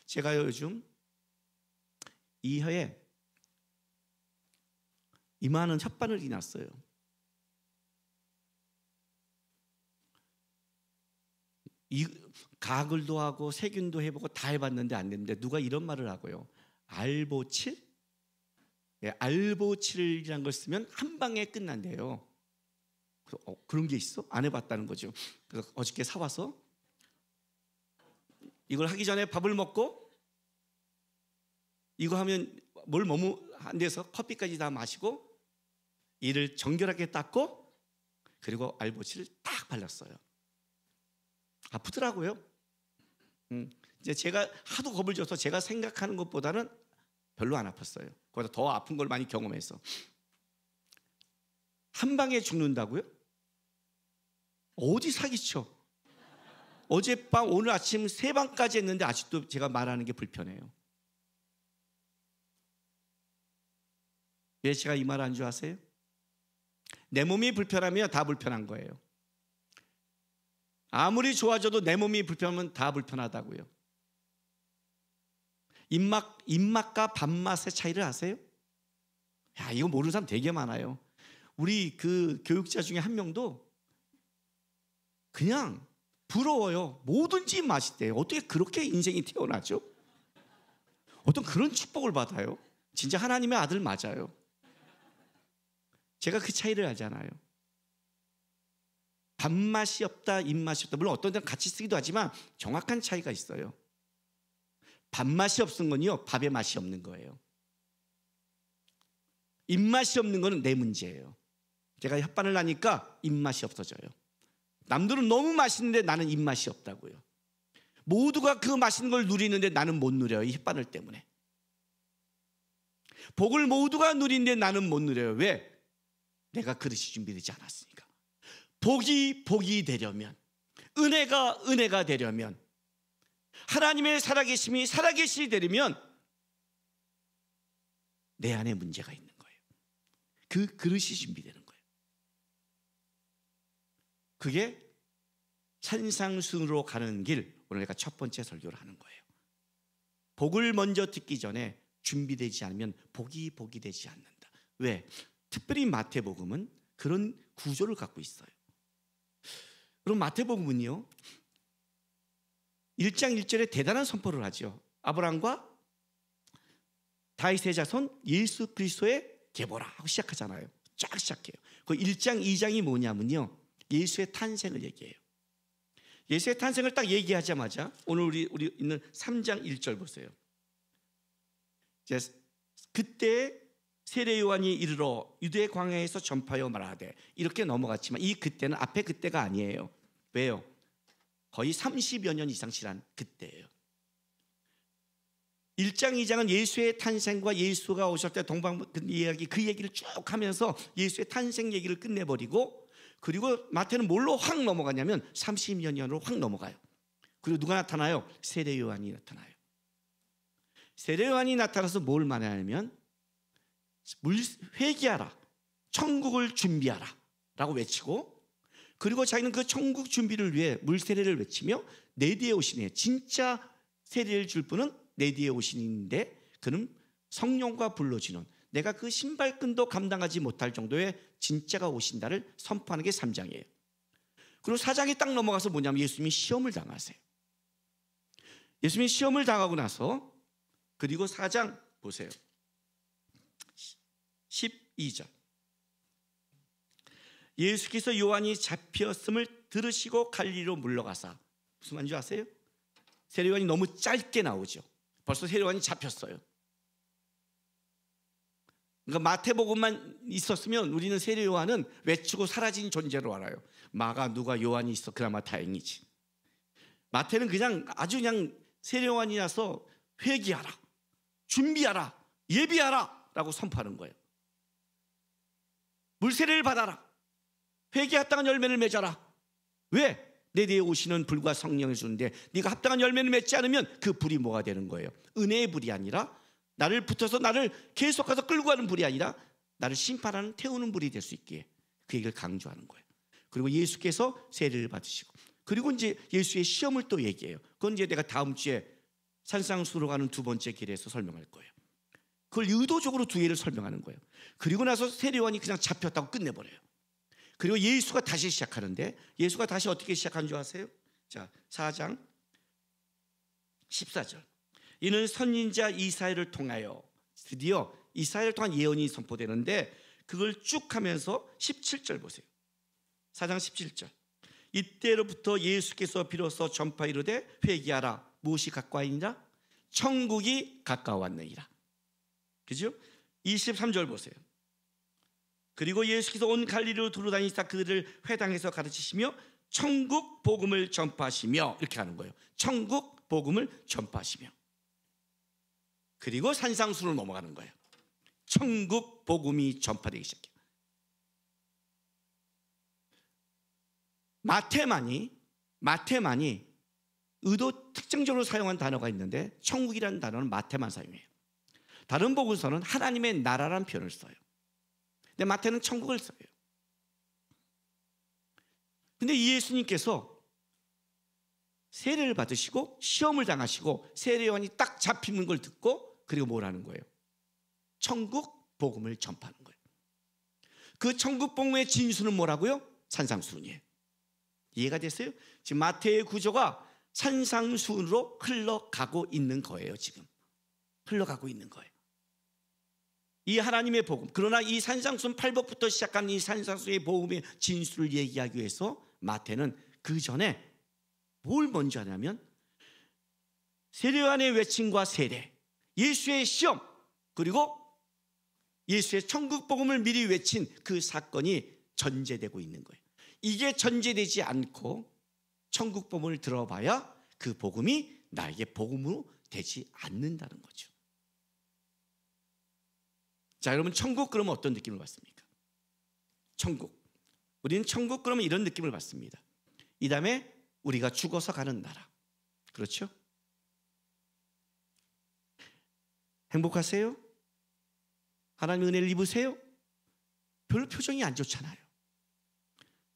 제가 요즘 이혀에 이만한 혓바늘이 났어요. 가글도 하고 세균도 해보고 다 해봤는데 안 됐는데 누가 이런 말을 하고요. 알보칠? 알보칠이라는 걸 쓰면 한 방에 끝난대요. 그런 게 있어? 안 해봤다는 거죠. 그래서 어저께 사와서 이걸 하기 전에 밥을 먹고 이거 하면 뭘 너무 안 돼서 커피까지 다 마시고 이를 정결하게 닦고 그리고 알보치를 딱 발랐어요. 아프더라고요. 이제 제가 하도 겁을 줘서 제가 생각하는 것보다는 별로 안 아팠어요. 그보다 더 아픈 걸 많이 경험해서. 한 방에 죽는다고요? 어디 사기쳐? 어젯밤 오늘 아침 3방까지 했는데 아직도 제가 말하는 게 불편해요. 왜 제가 이 말 한 줄 아세요? 내 몸이 불편하면 다 불편한 거예요. 아무리 좋아져도 내 몸이 불편하면 다 불편하다고요. 입맛과 밥맛의 차이를 아세요? 야, 이거 모르는 사람 되게 많아요. 우리 그 교육자 중에 한 명도 그냥 부러워요. 뭐든지 맛있대요. 어떻게 그렇게 인생이 태어나죠? 어떤 그런 축복을 받아요. 진짜 하나님의 아들 맞아요. 제가 그 차이를 알잖아요. 밥맛이 없다, 입맛이 없다. 물론 어떤 데는 같이 쓰기도 하지만 정확한 차이가 있어요. 밥맛이 없은 건요, 밥의 맛이 없는 거예요. 입맛이 없는 거는 내 문제예요. 제가 혓바늘 나니까 입맛이 없어져요. 남들은 너무 맛있는데 나는 입맛이 없다고요. 모두가 그 맛있는 걸 누리는데 나는 못 누려요. 이 혓바늘 때문에. 복을 모두가 누리는데 나는 못 누려요. 왜? 내가 그릇이 준비되지 않았으니까. 복이 되려면, 은혜가 되려면, 하나님의 살아계심이 살아계시 되려면 내 안에 문제가 있는 거예요. 그 그릇이 준비되는 거예요. 그게 산상순으로 가는 길, 오늘 내가 첫 번째 설교를 하는 거예요. 복을 먼저 듣기 전에 준비되지 않으면 복이 되지 않는다. 왜? 특별히 마태복음은 그런 구조를 갖고 있어요. 그럼 마태복음은요, 1장 1절에 대단한 선포를 하죠. 아브라함과 다윗의 자손 예수 그리스도의 계보라 하고 시작하잖아요. 쫙 시작해요. 그 1장 2장이 뭐냐면요, 예수의 탄생을 얘기해요. 예수의 탄생을 딱 얘기하자마자 오늘 우리 있는 3장 1절 보세요. 그때 세례 요한이 이르러 유대 광야에서 전파하여 말하되, 이렇게 넘어갔지만 이 그때는 앞에 그때가 아니에요. 왜요? 거의 30여 년 이상 지난 그때예요. 1장 2장은 예수의 탄생과 예수가 오실 때 동방 이야기, 그 얘기를 쭉 하면서 예수의 탄생 얘기를 끝내버리고, 그리고 마태는 뭘로 확 넘어가냐면 30여 년으로 확 넘어가요. 그리고 누가 나타나요? 세례 요한이 나타나요. 세례 요한이 나타나서 뭘 말하냐면 회개하라, 천국을 준비하라 라고 외치고, 그리고 자기는 그 천국 준비를 위해 물세례를 외치며 내 뒤에 오시네. 진짜 세례를 줄 분은 내 뒤에 오시는데 그는 성령과 불로 주는, 내가 그 신발끈도 감당하지 못할 정도의 진짜가 오신다를 선포하는 게 3장이에요. 그리고 4장이 딱 넘어가서 뭐냐면 예수님이 시험을 당하세요. 예수님이 시험을 당하고 나서, 그리고 4장 보세요. 12절. 예수께서 요한이 잡혔음을 들으시고 갈릴리로 물러가사. 무슨 말인지 아세요? 세례 요한이 너무 짧게 나오죠. 벌써 세례 요한이 잡혔어요. 그러니까 마태복음만 있었으면 우리는 세례 요한은 외치고 사라진 존재로 알아요. 마가, 누가, 요한이 있어 그나마 다행이지. 마태는 그냥 아주 그냥 세례 요한이라서 회개하라, 준비하라, 예비하라 라고 선포하는 거예요. 물세례를 받아라, 회개 합당한 열매를 맺어라. 왜? 내 뒤에 오시는 불과 성령을 주는데 네가 합당한 열매를 맺지 않으면 그 불이 뭐가 되는 거예요? 은혜의 불이 아니라, 나를 붙어서 나를 계속해서 끌고 가는 불이 아니라 나를 심판하는 태우는 불이 될 수 있기에 그 얘기를 강조하는 거예요. 그리고 예수께서 세례를 받으시고, 그리고 이제 예수의 시험을 또 얘기해요. 그건 이제 내가 다음 주에 산상수로 가는 두 번째 길에서 설명할 거예요. 그걸 의도적으로 두 개를 설명하는 거예요. 그리고 나서 세례 요한이 그냥 잡혔다고 끝내버려요. 그리고 예수가 다시 시작하는데, 예수가 다시 어떻게 시작한 줄 아세요? 자, 4장 14절. 이는 선지자 이사야를 통하여, 드디어 이사야를 통한 예언이 선포되는데 그걸 쭉 하면서 17절 보세요. 4장 17절. 이때로부터 예수께서 비로소 전파 이르되 회개하라, 무엇이 가까이니라? 천국이 가까웠느니라. 그죠? 23절 보세요. 그리고 예수께서 온 갈릴리로 두루다니시다 그들을 회당에서 가르치시며 천국 복음을 전파하시며, 이렇게 하는 거예요. 천국 복음을 전파하시며. 그리고 산상수로 넘어가는 거예요. 천국 복음이 전파되기 시작해요. 마태만이 의도 특징적으로 사용한 단어가 있는데, 천국이라는 단어는 마태만 사용해요. 다른 복음서는 하나님의 나라라는 표현을 써요. 근데 마태는 천국을 써요. 근데 예수님께서 세례를 받으시고 시험을 당하시고 세례요한이 딱 잡히는 걸 듣고, 그리고 뭐라는 거예요? 천국 복음을 전파하는 거예요. 그 천국 복음의 진수는 뭐라고요? 산상수훈이에요. 이해가 됐어요? 지금 마태의 구조가 산상수훈으로 흘러가고 있는 거예요. 지금 흘러가고 있는 거예요. 이 하나님의 복음, 그러나 이 산상수훈 8복부터 시작한 이 산상수훈의 복음의 진수를 얘기하기 위해서 마태는 그 전에 뭘 먼저 하냐면, 세례요한의 외침과 세례, 예수의 시험, 그리고 예수의 천국 복음을 미리 외친 그 사건이 전제되고 있는 거예요. 이게 전제되지 않고 천국 복음을 들어봐야 그 복음이 나에게 복음으로 되지 않는다는 거죠. 자, 여러분, 천국 그러면 어떤 느낌을 받습니까? 천국, 우리는 천국 그러면 이런 느낌을 받습니다. 이 다음에 우리가 죽어서 가는 나라, 그렇죠? 행복하세요? 하나님의 은혜를 입으세요? 별로 표정이 안 좋잖아요.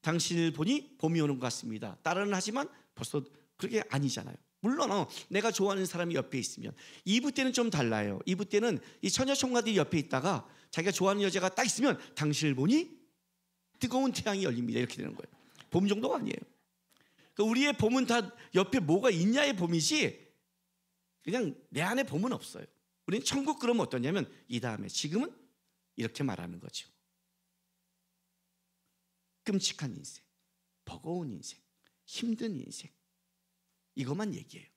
당신을 보니 봄이 오는 것 같습니다. 따라는 하지만 벌써 그렇게 아니잖아요. 물론 내가 좋아하는 사람이 옆에 있으면, 2부 때는 좀 달라요. 2부 때는 이 처녀총각들이 옆에 있다가 자기가 좋아하는 여자가 딱 있으면 당신을 보니 뜨거운 태양이 열립니다, 이렇게 되는 거예요. 봄 정도가 아니에요. 그러니까 우리의 봄은 다 옆에 뭐가 있냐의 봄이지, 그냥 내 안에 봄은 없어요. 우리는 천국 그러면 어떠냐면, 이 다음에 지금은 이렇게 말하는 거죠. 끔찍한 인생, 버거운 인생, 힘든 인생, 이것만 얘기해요.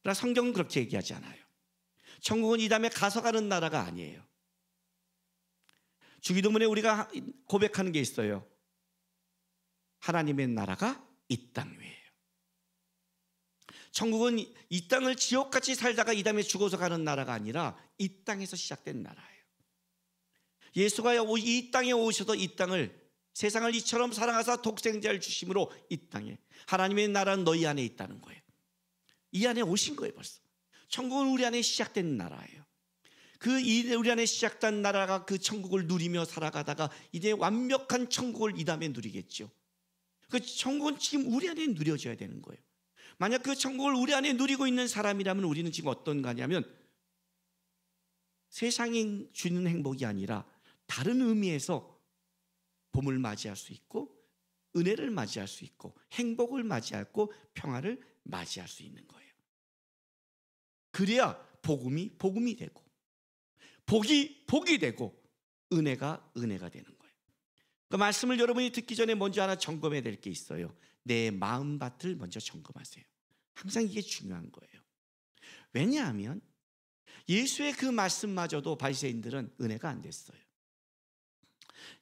그러나 성경은 그렇게 얘기하지 않아요. 천국은 이 다음에 가서 가는 나라가 아니에요. 주기도문에 우리가 고백하는 게 있어요. 하나님의 나라가 이 땅 위에요. 천국은 이 땅을 지옥같이 살다가 이 다음에 죽어서 가는 나라가 아니라 이 땅에서 시작된 나라예요. 예수가 이 땅에 오셔서 이 땅을, 세상을 이처럼 사랑하사 독생자를 주심으로 이 땅에, 하나님의 나라는 너희 안에 있다는 거예요. 이 안에 오신 거예요. 벌써 천국은 우리 안에 시작된 나라예요. 우리 안에 시작된 나라가 그 천국을 누리며 살아가다가 이제 완벽한 천국을 이 다음에 누리겠죠. 그 천국은 지금 우리 안에 누려져야 되는 거예요. 만약 그 천국을 우리 안에 누리고 있는 사람이라면 우리는 지금 어떤가냐면, 세상이 주는 행복이 아니라 다른 의미에서 봄을 맞이할 수 있고, 은혜를 맞이할 수 있고, 행복을 맞이하고 평화를 맞이할 수 있는 거예요. 그래야 복음이 되고, 복이 되고, 은혜가 되는 거예요. 그 말씀을 여러분이 듣기 전에 먼저 하나 점검해야 될 게 있어요. 내 마음밭을 먼저 점검하세요. 항상 이게 중요한 거예요. 왜냐하면 예수의 그 말씀마저도 바리새인들은 은혜가 안 됐어요.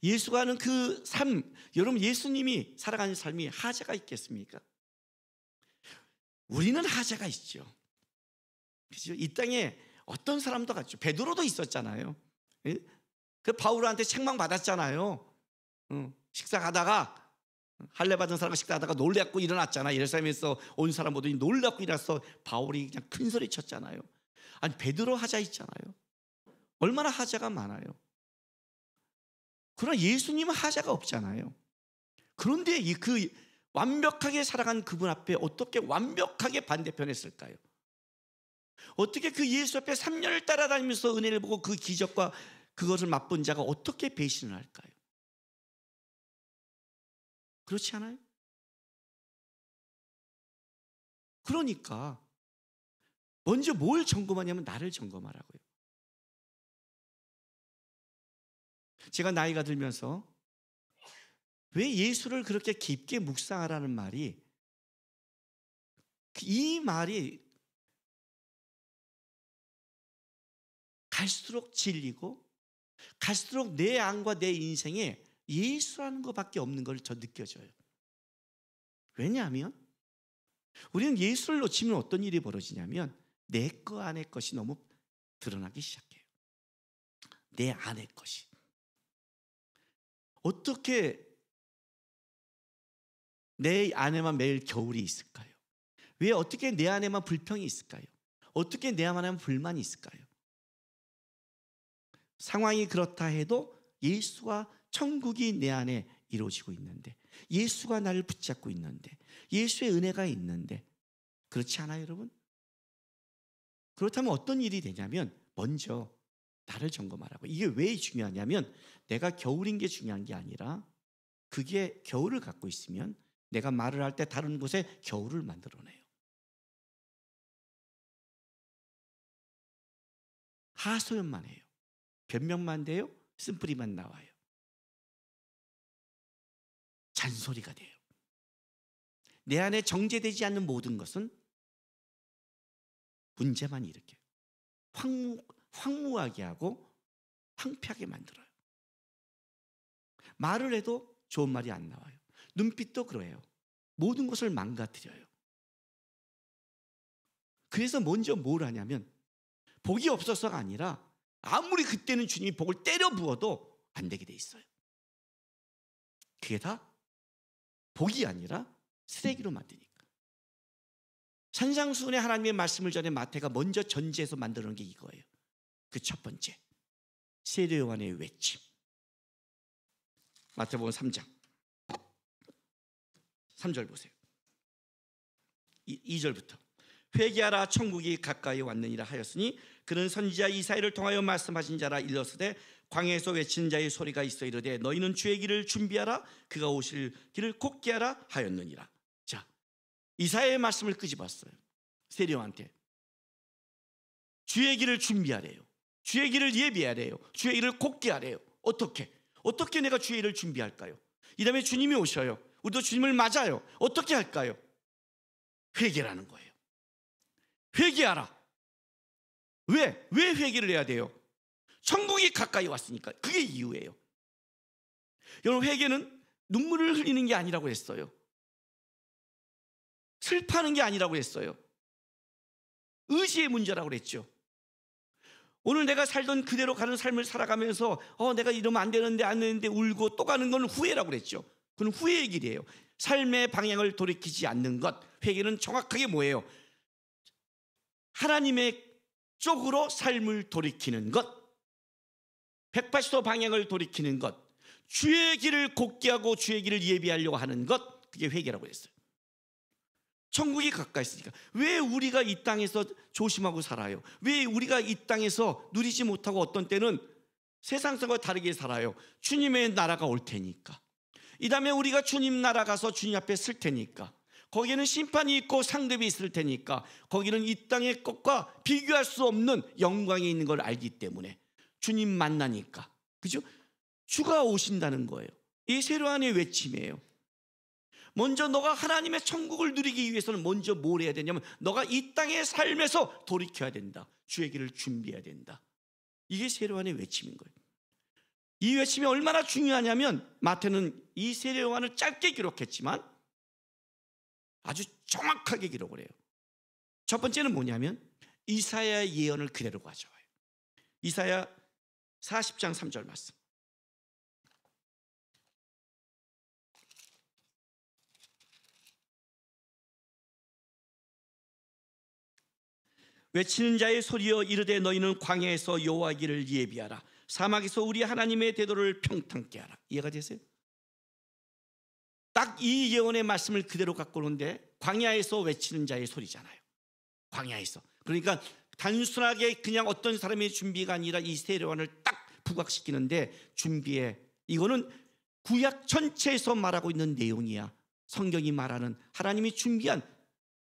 예수가 하는 그 삶, 여러분, 예수님이 살아가는 삶이 하자가 있겠습니까? 우리는 하자가 있죠. 그렇죠? 이 땅에 어떤 사람도 같죠. 베드로도 있었잖아요. 그 바울한테 책망 받았잖아요. 식사 가다가, 할례 받은 사람과 식사하다가 놀래갖고 일어났잖아. 예루살렘에서 온 사람 모두 놀래갖고 일어나서 바울이 그냥 큰 소리 쳤잖아요. 아니, 베드로 하자 있잖아요. 얼마나 하자가 많아요. 그러나 예수님은 하자가 없잖아요. 그런데 그 완벽하게 살아간 그분 앞에 어떻게 완벽하게 반대편에 쓸까요? 어떻게 그 예수 앞에 3년을 따라다니면서 은혜를 보고 그 기적과 그것을 맛본 자가 어떻게 배신을 할까요? 그렇지 않아요? 그러니까 먼저 뭘 점검하냐면 나를 점검하라고요. 제가 나이가 들면서 왜 예수를 그렇게 깊게 묵상하라는 말이 이 말이 갈수록 진리고 갈수록 내 안과 내 인생에 예수라는 것밖에 없는 걸 저 느껴져요. 왜냐하면 우리는 예수를 놓치면 어떤 일이 벌어지냐면 내 거 안의 것이 너무 드러나기 시작해요. 내 안의 것이. 어떻게 내 안에만 매일 겨울이 있을까요? 왜 어떻게 내 안에만 불평이 있을까요? 어떻게 내 안에만 불만이 있을까요? 상황이 그렇다 해도 예수와 천국이 내 안에 이루어지고 있는데, 예수가 나를 붙잡고 있는데, 예수의 은혜가 있는데, 그렇지 않아요, 여러분? 그렇다면 어떤 일이 되냐면 먼저 나를 점검하라고. 이게 왜 중요하냐면 내가 겨울인 게 중요한 게 아니라 그게 겨울을 갖고 있으면 내가 말을 할 때 다른 곳에 겨울을 만들어내요. 하소연만 해요. 변명만 돼요. 쓴뿌리만 나와요. 잔소리가 돼요. 내 안에 정제되지 않는 모든 것은 문제만 일으켜요. 황무하게 하고 황폐하게 만들어요. 말을 해도 좋은 말이 안 나와요. 눈빛도 그래요. 모든 것을 망가뜨려요. 그래서 먼저 뭘 하냐면 복이 없어서가 아니라 아무리 그때는 주님이 복을 때려 부어도 안 되게 돼 있어요. 그게 다 복이 아니라 쓰레기로 만드니까. 산상수훈의 하나님의 말씀을 전해 마태가 먼저 전제해서 만드는 게 이거예요. 그 첫 번째, 세례 요한의 외침. 마태복음 3장 3절 보세요. 2절부터 회개하라 천국이 가까이 왔느니라 하였으니 그는 선지자 이사야를 통하여 말씀하신 자라. 일러스되 광야에서 외치는 자의 소리가 있어 이르되 너희는 주의 길을 준비하라 그가 오실 길을 곧게 하라 하였느니라. 자, 이사야의 말씀을 끄집었어요. 세례 요한한테 주의 길을 준비하래요. 주의 길을 예비하래요. 주의 길을 곧게 하래요. 어떻게 내가 주의 길을 준비할까요? 이 다음에 주님이 오셔요. 우리도 주님을 맞아요. 어떻게 할까요? 회개라는 거예요. 회개하라. 왜 회개를 해야 돼요? 천국이 가까이 왔으니까. 그게 이유예요. 여러분, 회개는 눈물을 흘리는 게 아니라고 했어요. 슬퍼하는 게 아니라고 했어요. 의지의 문제라고 그랬죠. 오늘 내가 살던 그대로 가는 삶을 살아가면서 내가 이러면 안 되는데 울고 또 가는 건 후회라고 그랬죠. 그건 후회의 길이에요. 삶의 방향을 돌이키지 않는 것. 회개는 정확하게 뭐예요? 하나님의 쪽으로 삶을 돌이키는 것, 180도 방향을 돌이키는 것, 주의 길을 곧게 하고 주의 길을 예비하려고 하는 것, 그게 회개라고 했어요. 천국이 가까이 있으니까. 왜 우리가 이 땅에서 조심하고 살아요? 왜 우리가 이 땅에서 누리지 못하고 어떤 때는 세상과 다르게 살아요? 주님의 나라가 올 테니까. 이 다음에 우리가 주님 나라 가서 주님 앞에 설 테니까. 거기에는 심판이 있고 상급이 있을 테니까. 거기는 이 땅의 것과 비교할 수 없는 영광이 있는 걸 알기 때문에 주님 만나니까. 그죠? 주가 오신다는 거예요. 이 세례요한의 외침이에요. 먼저 너가 하나님의 천국을 누리기 위해서는 먼저 뭘 해야 되냐면 너가 이 땅의 삶에서 돌이켜야 된다. 주의 길을 준비해야 된다. 이게 세례요한의 외침인 거예요. 이 외침이 얼마나 중요하냐면 마태는 이 세례요한을 짧게 기록했지만 아주 정확하게 기록을 해요. 첫 번째는 뭐냐면 이사야의 예언을 그대로 가져와요. 이사야 40장 3절 말씀. 외치는 자의 소리여 이르되 너희는 광야에서 여호와 길을 예비하라. 사막에서 우리 하나님의 대도를 평탄케 하라. 이해가 되세요? 딱 이 예언의 말씀을 그대로 갖고 오는데 광야에서 외치는 자의 소리잖아요. 광야에서. 그러니까 단순하게 그냥 어떤 사람의 준비가 아니라 이 세례요한을 딱 부각시키는데 준비해. 이거는 구약 전체에서 말하고 있는 내용이야. 성경이 말하는 하나님이 준비한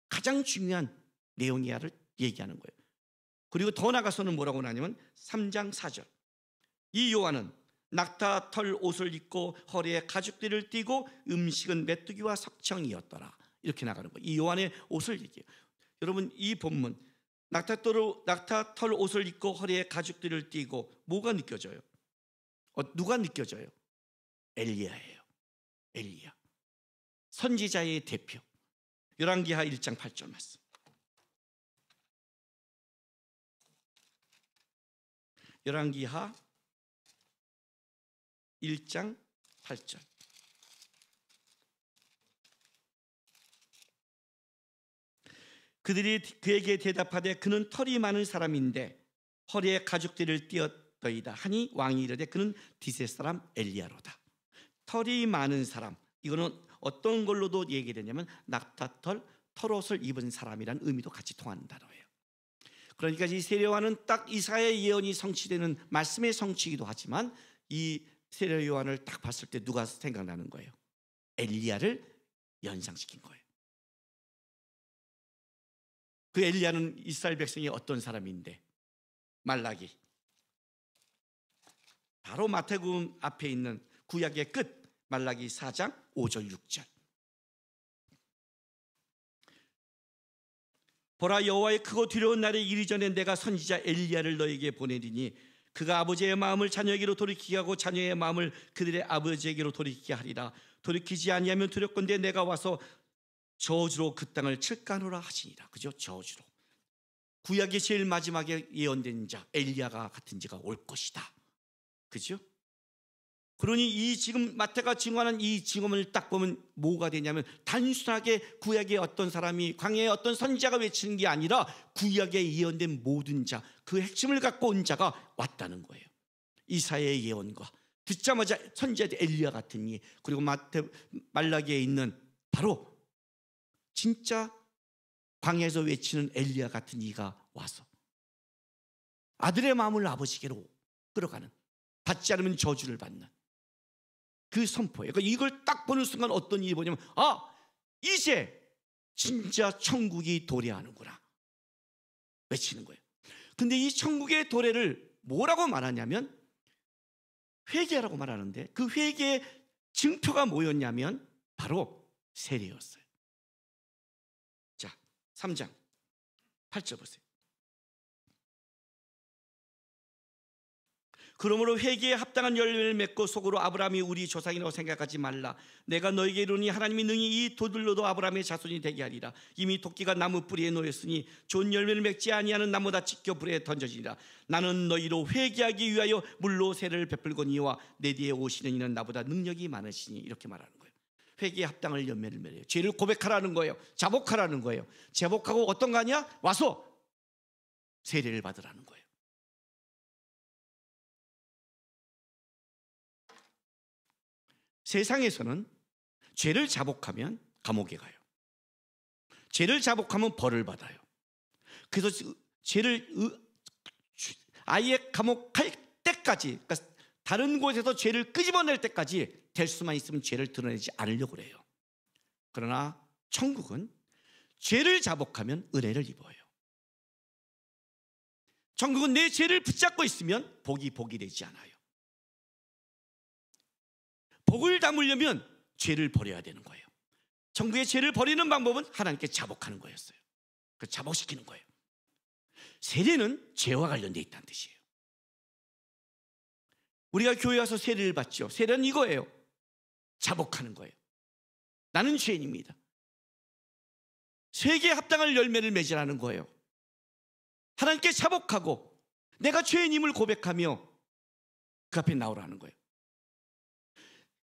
가장 중요한 내용이야를 얘기하는 거예요. 그리고 더 나가서는 뭐라고 하냐면 3장 4절. 이 요한은 낙타 털 옷을 입고 허리에 가죽띠를 띠고 음식은 메뚜기와 석청이었더라. 이렇게 나가는 거예요. 이 요한의 옷을 얘기해요. 여러분, 이 본문 낙타털 옷을 입고 허리에 가죽들을 띠고 뭐가 느껴져요? 누가 느껴져요? 엘리야예요. 엘리야, 선지자의 대표. 열왕기하 1장 8절 말씀. 열왕기하 1장 8절. 그들이 그에게 대답하되 그는 털이 많은 사람인데 허리에 가죽들을 띄었더이다 하니 왕이 이르되 그는 디셋 사람 엘리야로다. 털이 많은 사람, 이거는 어떤 걸로도 얘기되냐면 낙타털, 털옷을 입은 사람이라는 의미도 같이 통하는 단어예요. 그러니까 이 세례요한은 딱 이사야의 예언이 성취되는 말씀의 성취이기도 하지만 이 세례요한을 딱 봤을 때 누가 생각나는 거예요? 엘리야를 연상시킨 거예요. 그 엘리야는 이스라엘 백성이 어떤 사람인데? 말라기, 바로 마태복음 앞에 있는 구약의 끝 말라기 4장 5절 6절. 보라, 여호와의 크고 두려운 날에 이르기 전에 내가 선지자 엘리야를 너에게 보내리니 그가 아버지의 마음을 자녀에게로 돌이키게 하고 자녀의 마음을 그들의 아버지에게로 돌이키게 하리라. 돌이키지 아니하면 두렵건대 내가 와서 저주로 그 땅을 칠까노라 하시니라. 그죠? 저주로. 구약의 제일 마지막에 예언된 자 엘리야가 같은 자가 올 것이다. 그죠? 그러니 이 지금 마태가 증언한 이 증언을 딱 보면 뭐가 되냐면 단순하게 구약의 어떤 사람이, 광야의 어떤 선지자가 외치는 게 아니라 구약에 예언된 모든 자, 그 핵심을 갖고 온 자가 왔다는 거예요. 이사야의 예언과 듣자마자 선지자 엘리야 같은 이, 그리고 말라기에 있는 바로 진짜 광야에서 외치는 엘리야 같은 이가 와서 아들의 마음을 아버지께로 끌어가는, 받지 않으면 저주를 받는 그 선포예요. 그러니까 이걸 딱 보는 순간 어떤 일이 보냐면, 아, 이제 진짜 천국이 도래하는구나 외치는 거예요. 근데 이 천국의 도래를 뭐라고 말하냐면 회개라고 말하는데, 그 회개의 증표가 뭐였냐면 바로 세례였어요. 자, 3장 8절 보세요. 그러므로 회개에 합당한 열매를 맺고 속으로 아브라함이 우리 조상이라고 생각하지 말라. 내가 너에게 이르니 하나님이 능히 이 돌들로도 아브라함의 자손이 되게 하리라. 이미 도끼가 나무 뿌리에 놓였으니 좋은 열매를 맺지 아니하는 나무다 찢겨 불에 던져지리라. 나는 너희로 회개하기 위하여 물로 세를 베풀거니와 내 뒤에 오시는 이는 나보다 능력이 많으시니. 이렇게 말하는 거예요. 회개에 합당할 열매를 맺어요. 죄를 고백하라는 거예요. 자복하라는 거예요. 자복하고 어떤 거 아니야? 와서 세례를 받으라는 거예요. 세상에서는 죄를 자복하면 감옥에 가요. 죄를 자복하면 벌을 받아요. 그래서 죄를 아예 감옥 갈 때까지, 그러니까 다른 곳에서 죄를 끄집어낼 때까지 될 수만 있으면 죄를 드러내지 않으려고 그래요. 그러나 천국은 죄를 자복하면 은혜를 입어요. 천국은 내 죄를 붙잡고 있으면 복이 되지 않아요. 복을 담으려면 죄를 버려야 되는 거예요. 천국의 죄를 버리는 방법은 하나님께 자복하는 거였어요. 그 자복시키는 거예요. 세례는 죄와 관련되어 있다는 뜻이에요. 우리가 교회 와서 세례를 받죠. 세례는 이거예요. 자복하는 거예요. 나는 죄인입니다. 세계에 합당할 열매를 맺으라는 거예요. 하나님께 자복하고 내가 죄인임을 고백하며 그 앞에 나오라는 거예요.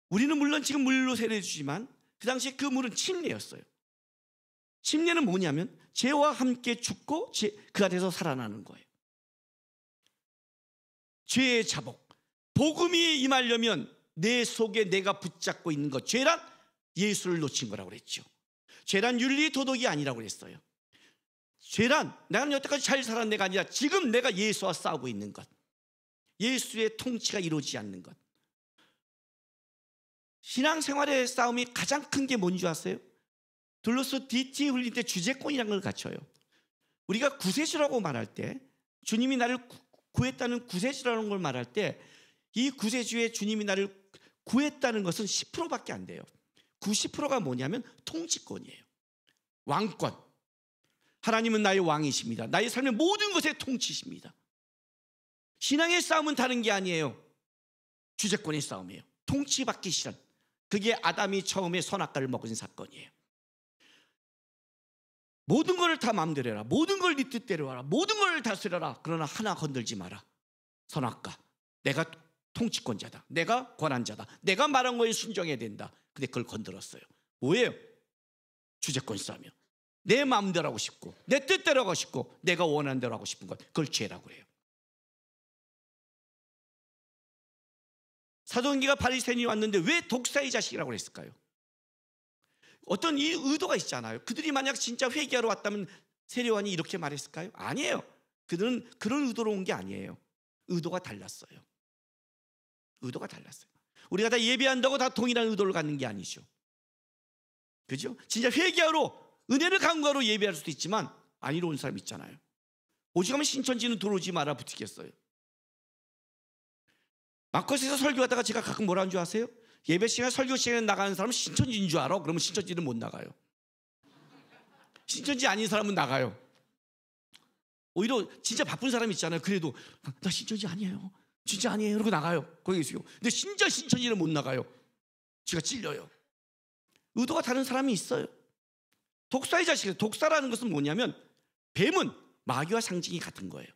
우리는 물론 지금 물로 세례해 주지만 그 당시에 그 물은 침례였어요. 침례는 뭐냐면 죄와 함께 죽고 그 안에서 살아나는 거예요. 죄의 자복, 복음이 임하려면 내 속에 내가 붙잡고 있는 것, 죄란 예수를 놓친 거라고 그랬죠. 죄란 윤리 도덕이 아니라고 그랬어요. 죄란 나는 여태까지 잘 살아낸 내가 아니라 지금 내가 예수와 싸우고 있는 것, 예수의 통치가 이루어지지 않는 것. 신앙생활의 싸움이 가장 큰 게 뭔지 아세요? 둘러서 DT 흘릴 때 주제권이라는 걸 갖춰요. 우리가 구세주라고 말할 때, 주님이 나를 구했다는 구세주라는 걸 말할 때, 이 구세주의 주님이 나를 구했다는 것은 10%밖에 안 돼요. 90%가 뭐냐면 통치권이에요. 왕권. 하나님은 나의 왕이십니다. 나의 삶의 모든 것에 통치십니다. 신앙의 싸움은 다른 게 아니에요. 주재권의 싸움이에요. 통치받기 싫은. 그게 아담이 처음에 선악과를 먹은 사건이에요. 모든 것을 다 마음대로 해라. 모든 걸 네 뜻대로 하라. 모든 걸 다스려라. 그러나 하나 건들지 마라. 선악과. 내가 통치권자다. 내가 권한자다. 내가 말한 거에 순종해야 된다. 근데 그걸 건드렸어요. 뭐예요? 주재권 싸움이요. 내 마음대로 하고 싶고 내 뜻대로 하고 싶고 내가 원하는 대로 하고 싶은 것, 그걸 죄라고 해요. 사도행전가 바리새인이 왔는데 왜 독사의 자식이라고 했을까요? 어떤 이 의도가 있잖아요. 그들이 만약 진짜 회개하러 왔다면 세례요한이 이렇게 말했을까요? 아니에요. 그들은 그런 의도로 온 게 아니에요. 의도가 달랐어요. 의도가 달랐어요. 우리가 다 예배한다고 다 동일한 의도를 갖는 게 아니죠. 그죠? 진짜 회개하러 은혜를 간구하러 예배할 수도 있지만 아니로 온 사람 있잖아요. 오죽하면 신천지는 들어오지 마라 붙이겠어요. 마커스에서 설교하다가 제가 가끔 뭐라는 줄 아세요? 예배 시간 설교 시간에 나가는 사람은 신천지인 줄 알아? 그러면 신천지는 못 나가요. 신천지 아닌 사람은 나가요. 오히려 진짜 바쁜 사람 있잖아요. 그래도 나 신천지 아니에요. 진짜 아니에요. 이러고 나가요. 거기 계세요. 근데 진짜 신천지는 못 나가요. 제가 찔려요. 의도가 다른 사람이 있어요. 독사의 자식. 독사라는 것은 뭐냐면 뱀은 마귀와 상징이 같은 거예요.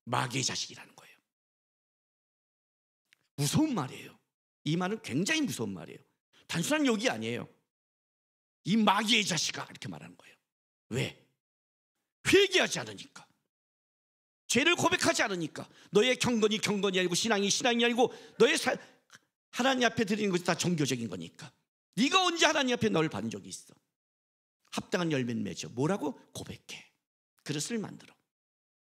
마귀의 자식이라는 거예요. 무서운 말이에요. 이 말은 굉장히 무서운 말이에요. 단순한 욕이 아니에요. 이 마귀의 자식아 이렇게 말하는 거예요. 왜? 회개하지 않으니까. 죄를 고백하지 않으니까. 너의 경건이 아니고 신앙이 아니고 너의 하나님 앞에 드리는 것이 다 종교적인 거니까. 네가 언제 하나님 앞에 널 반 적이 있어? 합당한 열매는 맺어. 뭐라고? 고백해. 그릇을 만들어.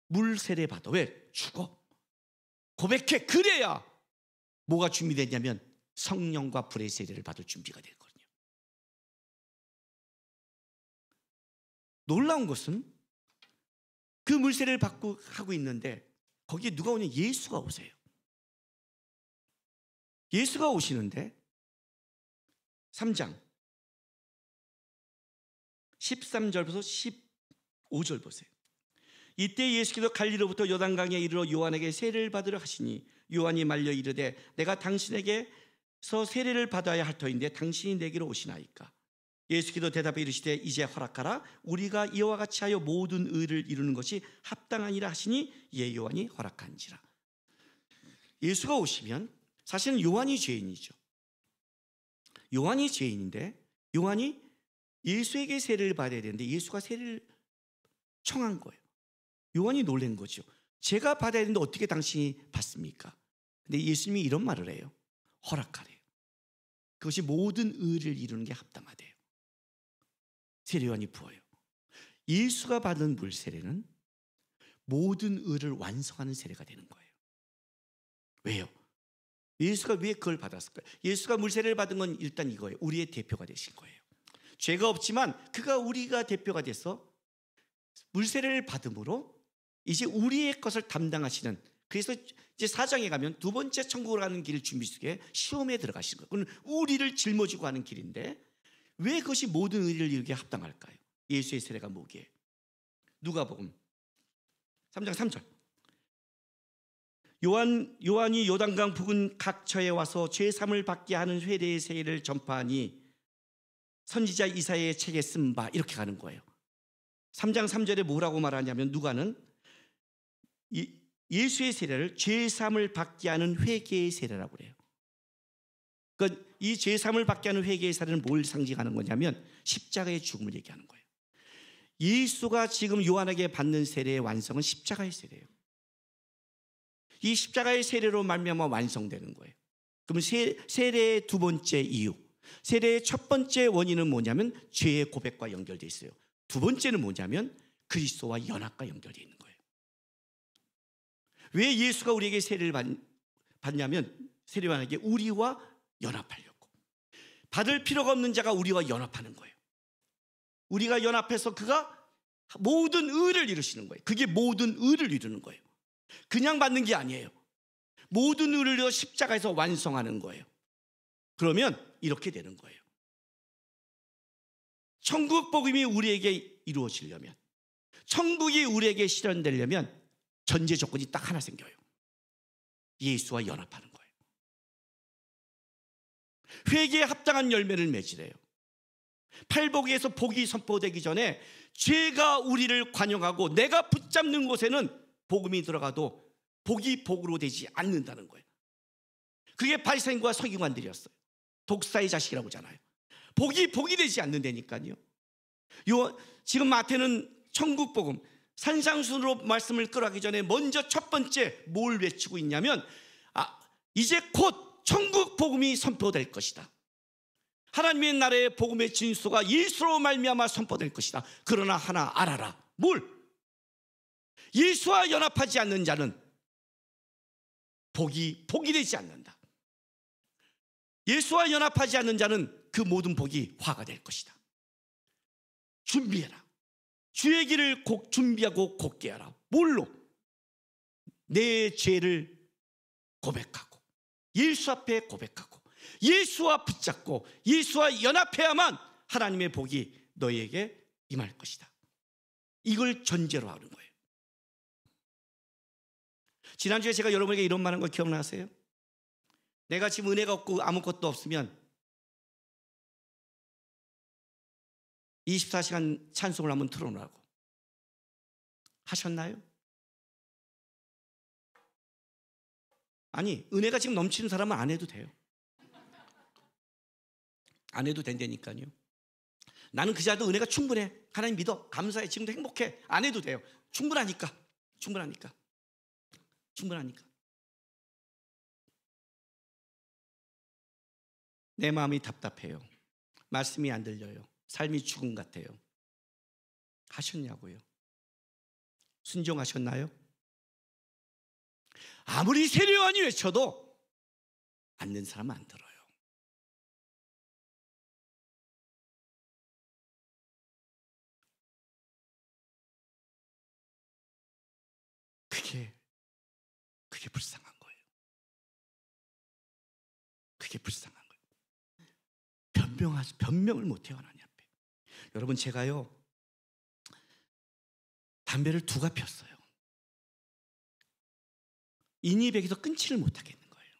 물 세례 받아. 왜? 죽어. 고백해. 그래야 뭐가 준비됐냐면 성령과 불의 세례를 받을 준비가 되거든요. 놀라운 것은 그 물세례를 받고 하고 있는데 거기에 누가 오냐? 예수가 오세요. 예수가 오시는데 3장 13절부터 15절 보세요. 이때 예수께서 갈리로부터 요단강에 이르러 요한에게 세례를 받으려 하시니 요한이 말려 이르되 내가 당신에게서 세례를 받아야 할 터인데 당신이 내게로 오시나이까. 예수께서 대답해 이르시되 이제 허락하라. 우리가 이와 같이 하여 모든 의를 이루는 것이 합당하니라 하시니 예 요한이 허락한지라. 예수가 오시면 사실은 요한이 죄인이죠. 요한이 죄인인데 요한이 예수에게 세례를 받아야 되는데 예수가 세례를 청한 거예요. 요한이 놀란 거죠. 제가 받아야 되는데 어떻게 당신이 받습니까? 근데 예수님이 이런 말을 해요. 허락하래요. 그것이 모든 의를 이루는 게 합당하대요. 세례요한이 부어요. 예수가 받은 물세례는 모든 의를 완성하는 세례가 되는 거예요. 왜요? 예수가 왜 그걸 받았을까요? 예수가 물세례를 받은 건 일단 이거예요. 우리의 대표가 되신 거예요. 죄가 없지만 그가 우리가 대표가 돼서 물세례를 받음으로 이제 우리의 것을 담당하시는, 그래서 이제 4장에 가면 두 번째 천국으로 가는 길 준비 속에 시험에 들어가신 거예요. 그건 우리를 짊어지고 가는 길인데 왜 그것이 모든 의를 이루게 합당할까요? 예수의 세례가 뭐기에? 누가복음 3장 3절. 요한이 요단강 부근 각처에 와서 죄사함을 받게 하는 회개의 세례를 전파하니 선지자 이사야의 책에 쓴 바, 이렇게 가는 거예요. 3장 3절에 뭐라고 말하냐면 누가는 예수의 세례를 죄사함을 받게 하는 회개의 세례라고 그래요. 그러니까 이 죄사함을 받게 하는 회개의 세례는 뭘 상징하는 거냐면 십자가의 죽음을 얘기하는 거예요. 예수가 지금 요한에게 받는 세례의 완성은 십자가의 세례예요. 이 십자가의 세례로 말미암아 완성되는 거예요. 그러면 세례의 두 번째 이유, 세례의 첫 번째 원인은 뭐냐면 죄의 고백과 연결되어 있어요. 두 번째는 뭐냐면 그리스도와 연합과 연결되어 있는 거예요. 왜 예수가 우리에게 세례를 받냐면 세례요한에게 우리와 연합하려고. 받을 필요가 없는 자가 우리와 연합하는 거예요. 우리가 연합해서 그가 모든 의를 이루시는 거예요. 그게 모든 의를 이루는 거예요. 그냥 받는 게 아니에요. 모든 의를 이루어 십자가에서 완성하는 거예요. 그러면 이렇게 되는 거예요. 천국 복음이 우리에게 이루어지려면, 천국이 우리에게 실현되려면 전제 조건이 딱 하나 생겨요. 예수와 연합하는 거예요. 회개에 합당한 열매를 맺으래요. 팔복에서 복이 선포되기 전에 죄가 우리를 관용하고 내가 붙잡는 곳에는 복음이 들어가도 복이 복으로 되지 않는다는 거예요. 그게 바리새인과 서기관들이었어요. 독사의 자식이라고 하잖아요. 복이 복이 되지 않는다니까요. 지금 마태는 천국 복음, 산상순으로 말씀을 끌어가기 전에 먼저 첫 번째 뭘 외치고 있냐면, 이제 곧 천국 복음이 선포될 것이다. 하나님의 나라의 복음의 진수가 예수로 말미암아 선포될 것이다. 그러나 하나 알아라. 뭘? 예수와 연합하지 않는 자는 복이 되지 않는다. 예수와 연합하지 않는 자는 그 모든 복이 화가 될 것이다. 준비해라. 주의 길을 준비하고 곧게 하라. 뭘로? 내 죄를 고백하고, 예수 앞에 고백하고, 예수와 붙잡고 예수와 연합해야만 하나님의 복이 너희에게 임할 것이다. 이걸 전제로 하는 거예요. 지난주에 제가 여러분에게 이런 말한 거 기억나세요? 내가 지금 은혜가 없고 아무것도 없으면 24시간 찬송을 한번 틀어놓으라고 하셨나요? 아니, 은혜가 지금 넘치는 사람은 안 해도 돼요. 안 해도 된다니까요. 나는 그 자도 은혜가 충분해. 하나님 믿어. 감사해. 지금도 행복해. 안 해도 돼요. 충분하니까. 내 마음이 답답해요. 말씀이 안 들려요. 삶이 죽음 같아요. 하셨냐고요? 순종하셨나요? 아무리 세례요한이 외쳐도 앉는 사람은 안 들어요. 그게 불쌍한 거예요. 그게 불쌍한 거예요. 변명을 못해요, 하나님 앞에. 여러분, 제가요 담배를 2가 폈어요. 인이백에서 끊지를 못하겠는 거예요.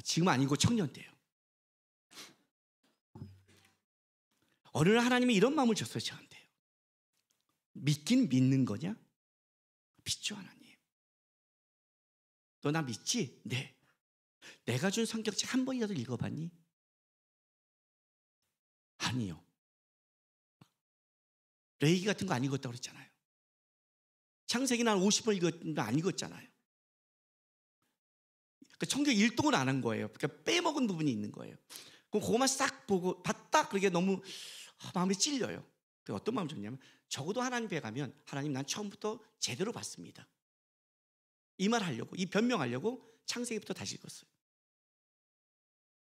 지금 아니고 청년 때요. 어느 날 하나님이 이런 마음을 줬어요, 저한테요. 믿긴 믿는 거냐? 믿죠, 하나님. 너 나 믿지? 네. 내가 준 성경책 한 번이라도 읽어봤니? 아니요. 레이기 같은 거 안 읽었다고 그랬잖아요. 창세기는 한 50번 읽었는데 안 읽었잖아요. 그러니까 성경 일독을 안 한 거예요. 그러니까 빼먹은 부분이 있는 거예요. 그럼 그것만 싹 보고 봤다, 그게 너무 마음이 찔려요. 어떤 마음이 좋냐면, 적어도 하나님 앞에 가면 하나님, 난 처음부터 제대로 봤습니다. 이 말 하려고, 이 변명하려고 창세기부터 다시 읽었어요.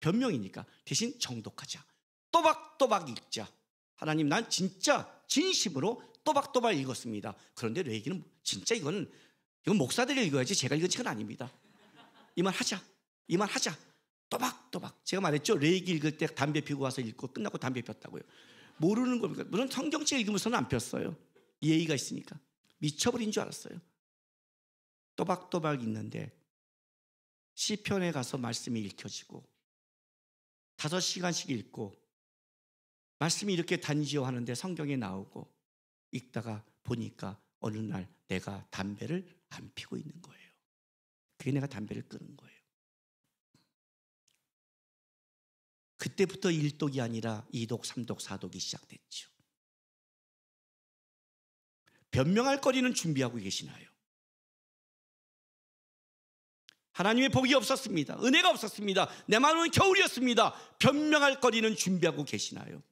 변명이니까 대신 정독하자. 또박또박 읽자. 하나님, 난 진짜 진심으로 또박또박 읽었습니다. 그런데 레이기는 진짜 이건 목사들이 읽어야지 제가 읽은 책은 아닙니다. 이 말 하자. 이 말 하자. 또박또박. 제가 말했죠. 레이기 읽을 때 담배 피우고 와서 읽고 끝나고 담배 폈다고요. 모르는 겁니까? 물론 성경책 읽으면서는 안 폈어요. 예의가 있으니까. 미쳐버린 줄 알았어요. 또박또박 읽는데 시편에 가서 말씀이 읽혀지고 5시간씩 읽고 말씀이 이렇게 단지어 하는데 성경에 나오고 읽다가 보니까 어느 날 내가 담배를 안 피고 있는 거예요. 그게 내가 담배를 끊은 거예요. 그때부터 1독이 아니라 2독, 3독, 4독이 시작됐죠. 변명할 거리는 준비하고 계시나요? 하나님의 복이 없었습니다. 은혜가 없었습니다. 내 마음은 겨울이었습니다. 변명할 거리는 준비하고 계시나요?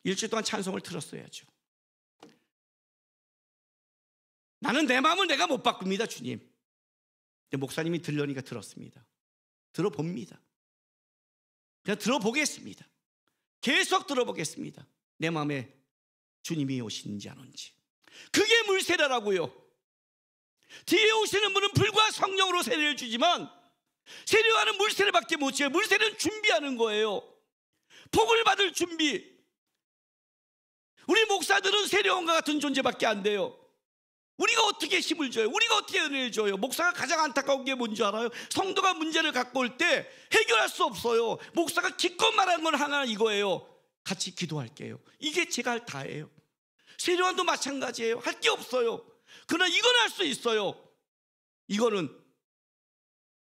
일주일 동안 찬송을 틀었어야죠. 나는 내 마음을 내가 못 바꿉니다, 주님. 근데 목사님이 들려니까 들었습니다. 들어봅니다. 그냥 들어보겠습니다. 계속 들어보겠습니다. 내 마음에 주님이 오시는지 안 오는지. 그게 물세례라고요. 뒤에 오시는 분은 불과 성령으로 세례를 주지만 세례와는 물세례밖에 못 줘요. 물세례는 준비하는 거예요. 복을 받을 준비. 우리 목사들은 세례원과 같은 존재밖에 안 돼요. 우리가 어떻게 힘을 줘요? 우리가 어떻게 은혜를 줘요? 목사가 가장 안타까운 게 뭔지 알아요? 성도가 문제를 갖고 올 때 해결할 수 없어요. 목사가 기껏 말하는 건 하나 이거예요. 같이 기도할게요. 이게 제가 할 다예요. 세례원도 마찬가지예요. 할 게 없어요. 그러나 이건 할 수 있어요. 이거는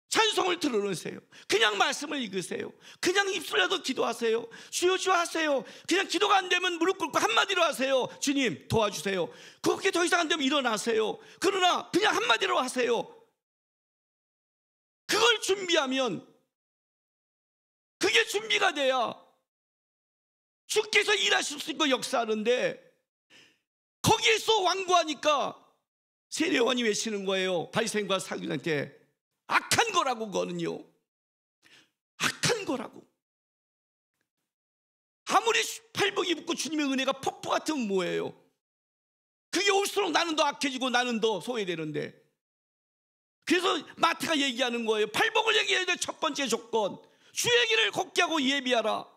찬송을 들어놓으세요. 그냥 말씀을 읽으세요. 그냥 입술로도 기도하세요. 주여 주여 하세요. 그냥 기도가 안 되면 무릎 꿇고 한마디로 하세요. 주님 도와주세요. 그렇게 더 이상 안 되면 일어나세요. 그러나 그냥 한마디로 하세요. 그걸 준비하면, 그게 준비가 돼야 주께서 일하실 수 있고 역사하는데, 거기에서 완고하니까 세례요한이 외치는 거예요. 바리새인과 사기꾼한테 악한 거라고. 그거는요, 악한 거라고. 아무리 팔복이 붙고 주님의 은혜가 폭포 같으면 뭐예요? 그게 올수록 나는 더 악해지고 나는 더 소외되는데. 그래서 마태가 얘기하는 거예요. 팔복을 얘기해야 될 첫 번째 조건, 주의 길을 곱게 하고 예비하라.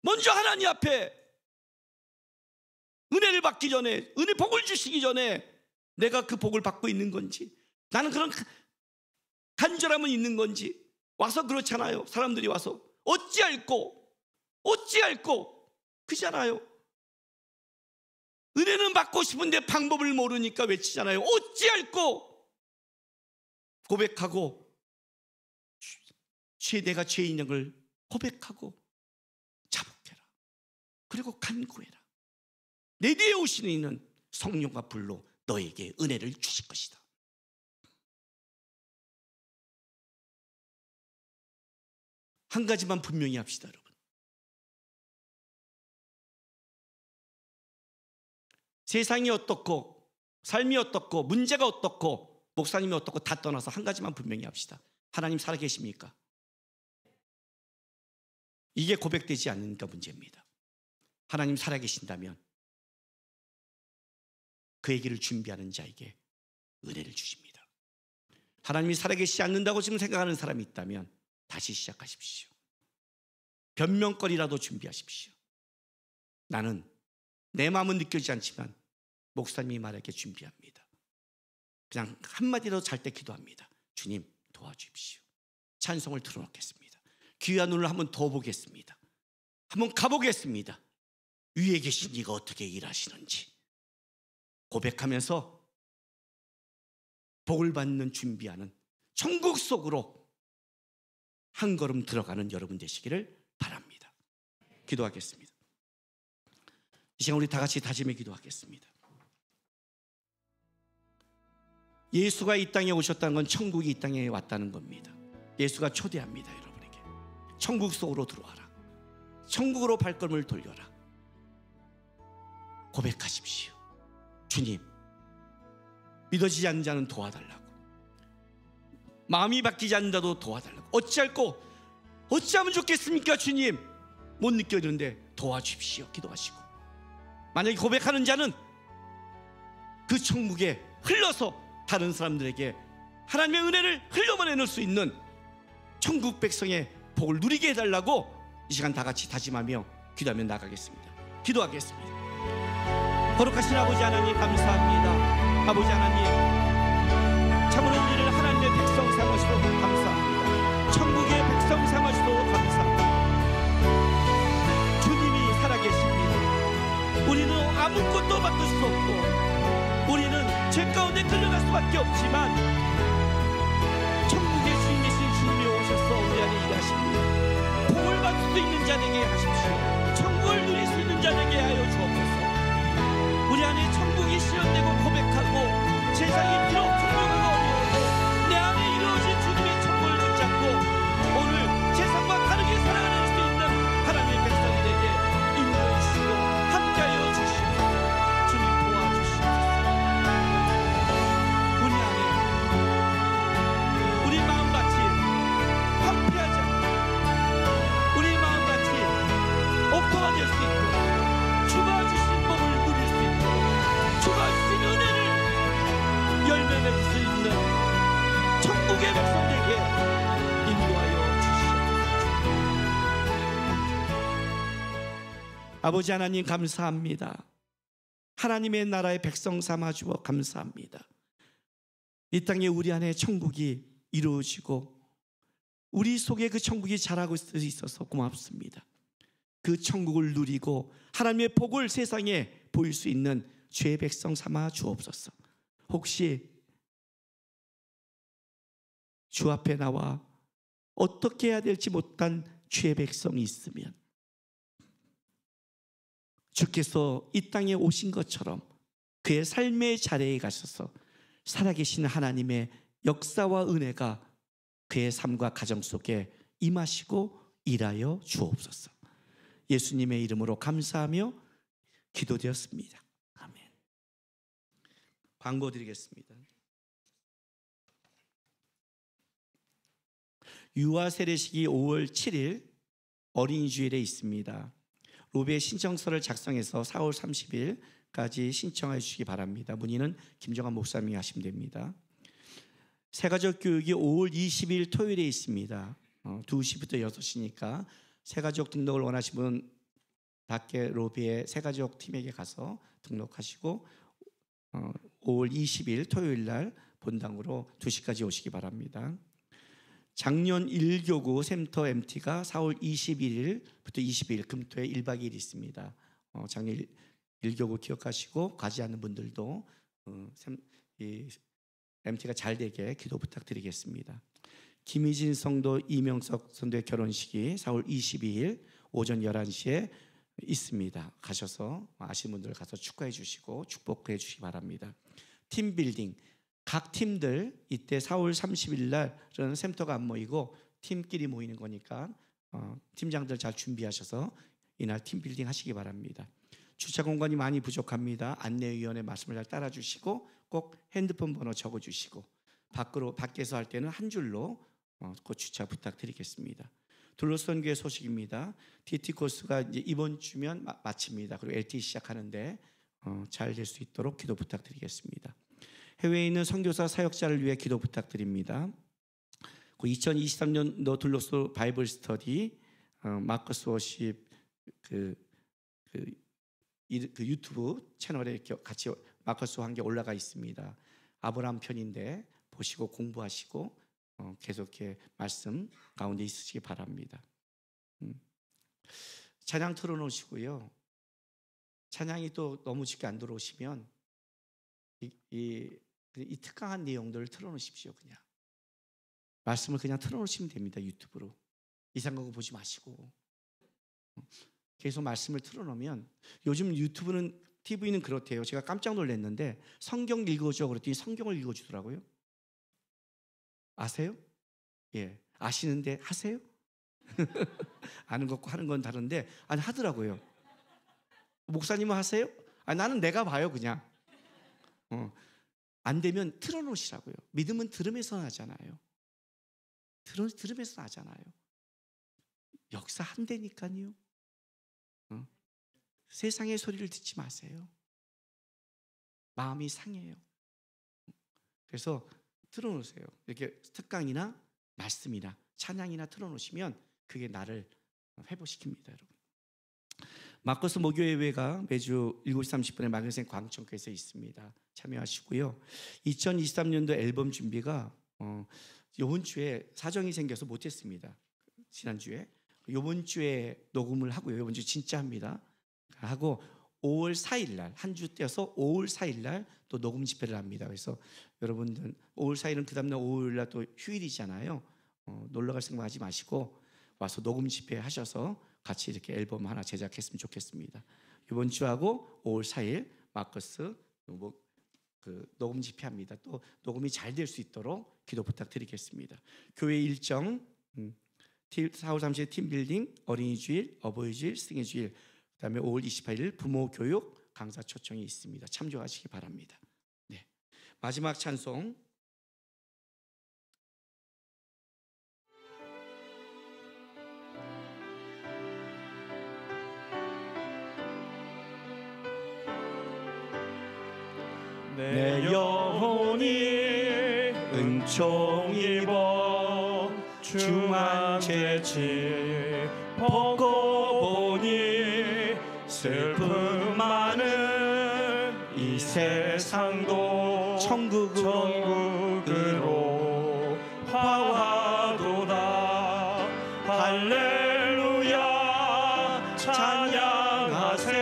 먼저 하나님 앞에 은혜를 받기 전에, 은혜 복을 주시기 전에 내가 그 복을 받고 있는 건지, 나는 그런 간절함은 있는 건지. 와서 그렇잖아요. 사람들이 와서 어찌할꼬 그잖아요. 은혜는 받고 싶은데 방법을 모르니까 외치잖아요. 어찌할꼬. 고백하고, 내가 죄인인 걸 고백하고 자복해라. 그리고 간구해라. 내 뒤에 오시는 이는 성령과 불로 너에게 은혜를 주실 것이다. 한 가지만 분명히 합시다, 여러분. 세상이 어떻고 삶이 어떻고 문제가 어떻고 목사님이 어떻고 다 떠나서 한 가지만 분명히 합시다. 하나님 살아계십니까? 이게 고백되지 않으니까 문제입니다. 하나님 살아계신다면 그의 길을 준비하는 자에게 은혜를 주십니다. 하나님이 살아계시지 않는다고 지금 생각하는 사람이 있다면 다시 시작하십시오. 변명거리라도 준비하십시오. 나는 내 마음은 느껴지지 않지만 목사님이 말하게 준비합니다. 그냥 한마디로 잘 때 기도합니다. 주님 도와주십시오. 찬송을 틀어놓겠습니다. 귀한 눈을 한번 더 보겠습니다. 한번 가보겠습니다. 위에 계신 이가 어떻게 일하시는지 고백하면서 복을 받는 준비하는 천국 속으로 한 걸음 들어가는 여러분 되시기를 바랍니다. 기도하겠습니다. 이 시간 우리 다 같이 다짐해 기도하겠습니다. 예수가 이 땅에 오셨다는 건 천국이 이 땅에 왔다는 겁니다. 예수가 초대합니다. 여러분에게 천국 속으로 들어와라. 천국으로 발걸음을 돌려라. 고백하십시오. 주님, 믿어지지 않는 자는 도와달라고, 마음이 바뀌지 않는 자도 도와달라고. 어찌하면 좋겠습니까? 주님, 못 느껴지는데 도와주십시오. 기도하시고, 만약에 고백하는 자는 그 천국에 흘러서 다른 사람들에게 하나님의 은혜를 흘려보내는 수 있는 천국 백성의 복을 누리게 해달라고 이 시간 다 같이 다짐하며 기도하며 나가겠습니다. 기도하겠습니다. 거룩하신 아버지 하나님 감사합니다. 아버지 하나님, 참으로 우리를 하나님의 백성 삼으시도록 감사합니다. 천국의 백성 삼으시도록 감사합니다. 주님이 살아계십니다. 우리는 아무것도 받을 수 없고 우리는 죄 가운데 끌려갈 수밖에 없지만 천국의 주인 되신 주님이 오셔서 우리 안에 일하십니다. 복을 받을 수 있는 자에게 하십시오. 천국을 누릴 수 있는 자에게 하여 주옵소서. 우리 안에 천국이 실현되고 고백하고 세상이 비록 풍요가 어려워도 내 안에 이루어진 주님의 천국을 붙잡고 오늘 세상과 다르게 살아가는 수 있는 하나님의 백성들에게 인도해 주시고 함께하여 주시고 주님 도와주시옵소서. 우리 안에 우리 마음같이 황폐하지 않고 우리 마음같이 옥토가 될 수 있고 주가 주신 복을 누릴 수 있고 주가 아버지 하나님 감사합니다. 하나님의 나라의 백성 삼아 주어 감사합니다. 이 땅에 우리 안에 천국이 이루어지고 우리 속에 그 천국이 자라고 있어서 고맙습니다. 그 천국을 누리고 하나님의 복을 세상에 보일 수 있는 주의 백성 삼아 주옵소서. 혹시 주 앞에 나와 어떻게 해야 될지 못한 주의 백성이 있으면 주께서 이 땅에 오신 것처럼 그의 삶의 자리에 가셔서 살아계신 하나님의 역사와 은혜가 그의 삶과 가정 속에 임하시고 일하여 주옵소서. 예수님의 이름으로 감사하며 기도되었습니다. 아멘. 광고 드리겠습니다. 유아 세례식이 5월 7일 어린이주일에 있습니다. 로비의 신청서를 작성해서 4월 30일까지 신청해 주시기 바랍니다. 문의는 김정환 목사님이 하시면 됩니다. 새가족 교육이 5월 20일 토요일에 있습니다. 2시부터 6시니까 새가족 등록을 원하시는 분 밖에 로비의 새가족 팀에게 가서 등록하시고 5월 20일 토요일 날 본당으로 2시까지 오시기 바랍니다. 작년 1교구 샘터 MT가 4월 21일부터 20일 금토에 1박 2일 있습니다. 작년 1교구 기억하시고 가지 않는 분들도 MT가 잘 되게 기도 부탁드리겠습니다. 김희진 성도 이명석 성도의 결혼식이 4월 22일 오전 11시에 있습니다. 가셔서 아시는 분들 가서 축하해 주시고 축복해 주시기 바랍니다. 팀빌딩 각 팀들 이때 4월 30일 날은 샘터가 안 모이고 팀끼리 모이는 거니까 팀장들 잘 준비하셔서 이날 팀빌딩 하시기 바랍니다. 주차 공간이 많이 부족합니다. 안내위원의 말씀을 잘 따라주시고 꼭 핸드폰 번호 적어주시고 밖에서 할 때는 한 줄로 그 주차 부탁드리겠습니다. 둘러선교회 소식입니다. DT 코스가 이제 이번 주면 마칩니다. 그리고 LT 시작하는데 잘 될 수 있도록 기도 부탁드리겠습니다. 해외에 있는 선교사 사역자를 위해 기도 부탁드립니다. 2023년도 둘러스 바이블 스터디 마커스 워십 그 유튜브 채널에 같이 마커스와 함께 올라가 있습니다. 아브라함 편인데 보시고 공부하시고 계속 이렇게 말씀 가운데 있으시기 바랍니다. 찬양 틀어놓으시고요. 찬양이 또 너무 쉽게 안 들어오시면 이 특강한 내용들을 틀어놓으십시오. 그냥 말씀을 그냥 틀어놓으시면 됩니다. 유튜브로 이상한 거 보지 마시고 계속 말씀을 틀어놓으면 요즘 유튜브는 TV는 그렇대요. 제가 깜짝 놀랐는데 성경 읽어줘 그랬더니 성경을 읽어주더라고요. 아세요? 예, 아시는데 하세요? 아는 것과 하는 건 다른데 아니 하더라고요. 목사님은 하세요? 아니, 나는 내가 봐요 그냥. 안 되면 틀어놓으시라고요. 믿음은 들음에서 나잖아요. 들음에서 나잖아요. 역사 한대니까요. 세상의 소리를 듣지 마세요. 마음이 상해요. 그래서 틀어놓으세요. 이렇게 특강이나 말씀이나 찬양이나 틀어놓으시면 그게 나를 회복시킵니다. 여러분. 마커스 목요예배가 매주 7시 30분에 마그센 광천교회에서 있습니다. 참여하시고요. 2023년도 앨범 준비가 이번 주에 사정이 생겨서 못했습니다. 지난주에. 이번 주에 녹음을 하고요. 이번 주 진짜 합니다. 하고 5월 4일 날 한 주 떼어서 5월 4일 날 또 녹음 집회를 합니다. 그래서 여러분들 5월 4일은 그 다음날 5일 날 또 휴일이잖아요. 놀러 갈 생각하지 마시고 와서 녹음 집회 하셔서 같이 이렇게 앨범 하나 제작했으면 좋겠습니다. 이번 주하고 5월 4일 마커스 녹음 집회합니다. 또 녹음이 잘 될 수 있도록 기도 부탁드리겠습니다. 교회 일정 4월 30일 팀빌딩, 어린이주일, 어버이주일, 스승의주일, 그다음에 5월 28일 부모 교육 강사 초청이 있습니다. 참조하시기 바랍니다. 네. 마지막 찬송 내 영혼이 은총 입어 중한 죄질 벗고 보니 세상도 천국으로 화하도다. 할렐루야 찬양하세.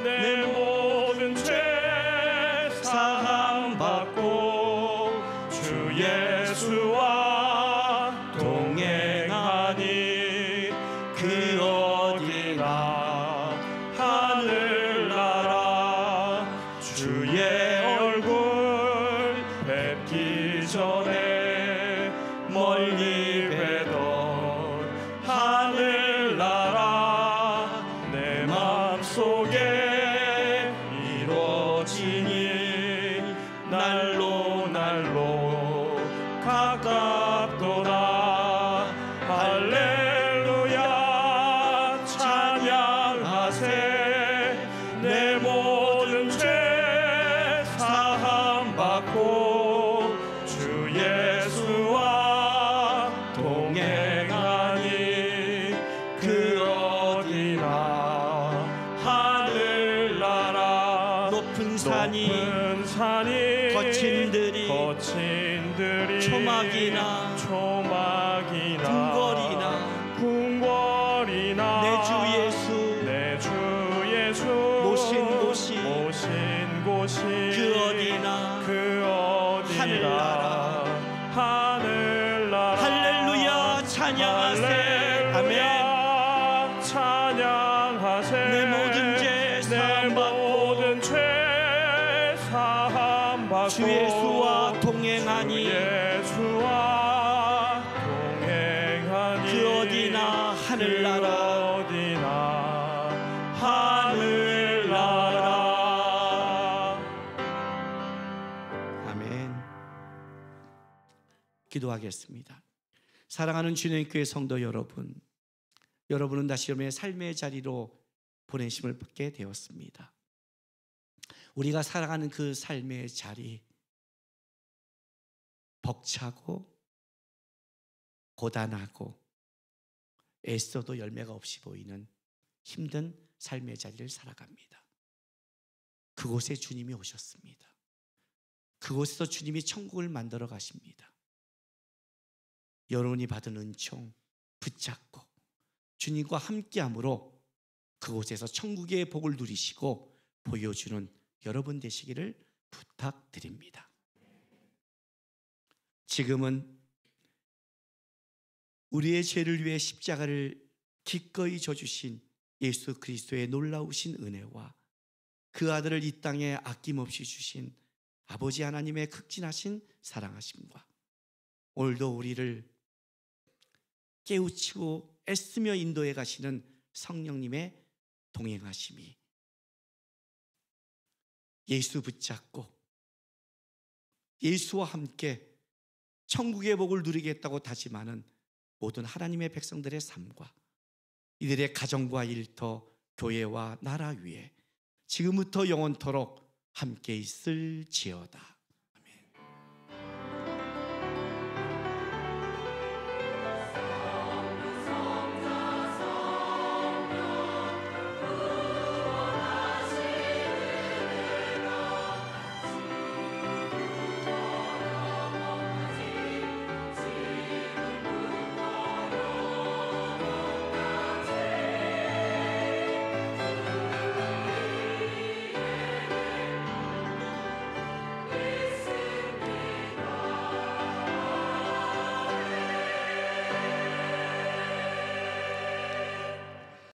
내 모든 죄 사함 받고 주 예수와 동행하니 그 어디나 하늘나라. 주의 얼굴 뵙기 전에 멀리 뵈던 하늘나라. 내 맘속에 이루어지니 날로 날로 가깝도다. 할렐루야 찬양하세. 내 모든 죄 사함 받고 주 예수와 동행하니 그 어디나 하늘나라. 높은 산이 거친 들이 초막이나 궁궐이나 내 주 예수 모신 곳이 그 어디나 하늘나라. 할렐루야 찬양하세. 아멘. 찬양하세. 내 모든 죄 사함 받고 주 예수와 동행하니 그 어디나 하늘나라. 아멘. 기도하겠습니다. 사랑하는 주님의 교회 성도 여러분, 여러분은 다시 여러분의 삶의 자리로 보내심을 받게 되었습니다. 우리가 살아가는 그 삶의 자리, 벅차고 고단하고 애써도 열매가 없이 보이는 힘든 삶의 자리를 살아갑니다. 그곳에 주님이 오셨습니다. 그곳에서 주님이 천국을 만들어 가십니다. 여러분이 받은 은총 붙잡고 주님과 함께함으로 그곳에서 천국의 복을 누리시고 보여주는 여러분 되시기를 부탁드립니다. 지금은 우리의 죄를 위해 십자가를 기꺼이 져주신 예수 그리스도의 놀라우신 은혜와 그 아들을 이 땅에 아낌없이 주신 아버지 하나님의 극진하신 사랑하심과 오늘도 우리를 깨우치고 애쓰며 인도해 가시는 성령님의 동행하심이 예수 붙잡고 예수와 함께 천국의 복을 누리겠다고 다짐하는 모든 하나님의 백성들의 삶과 이들의 가정과 일터, 교회와 나라 위에 지금부터 영원토록 함께 있을지어다.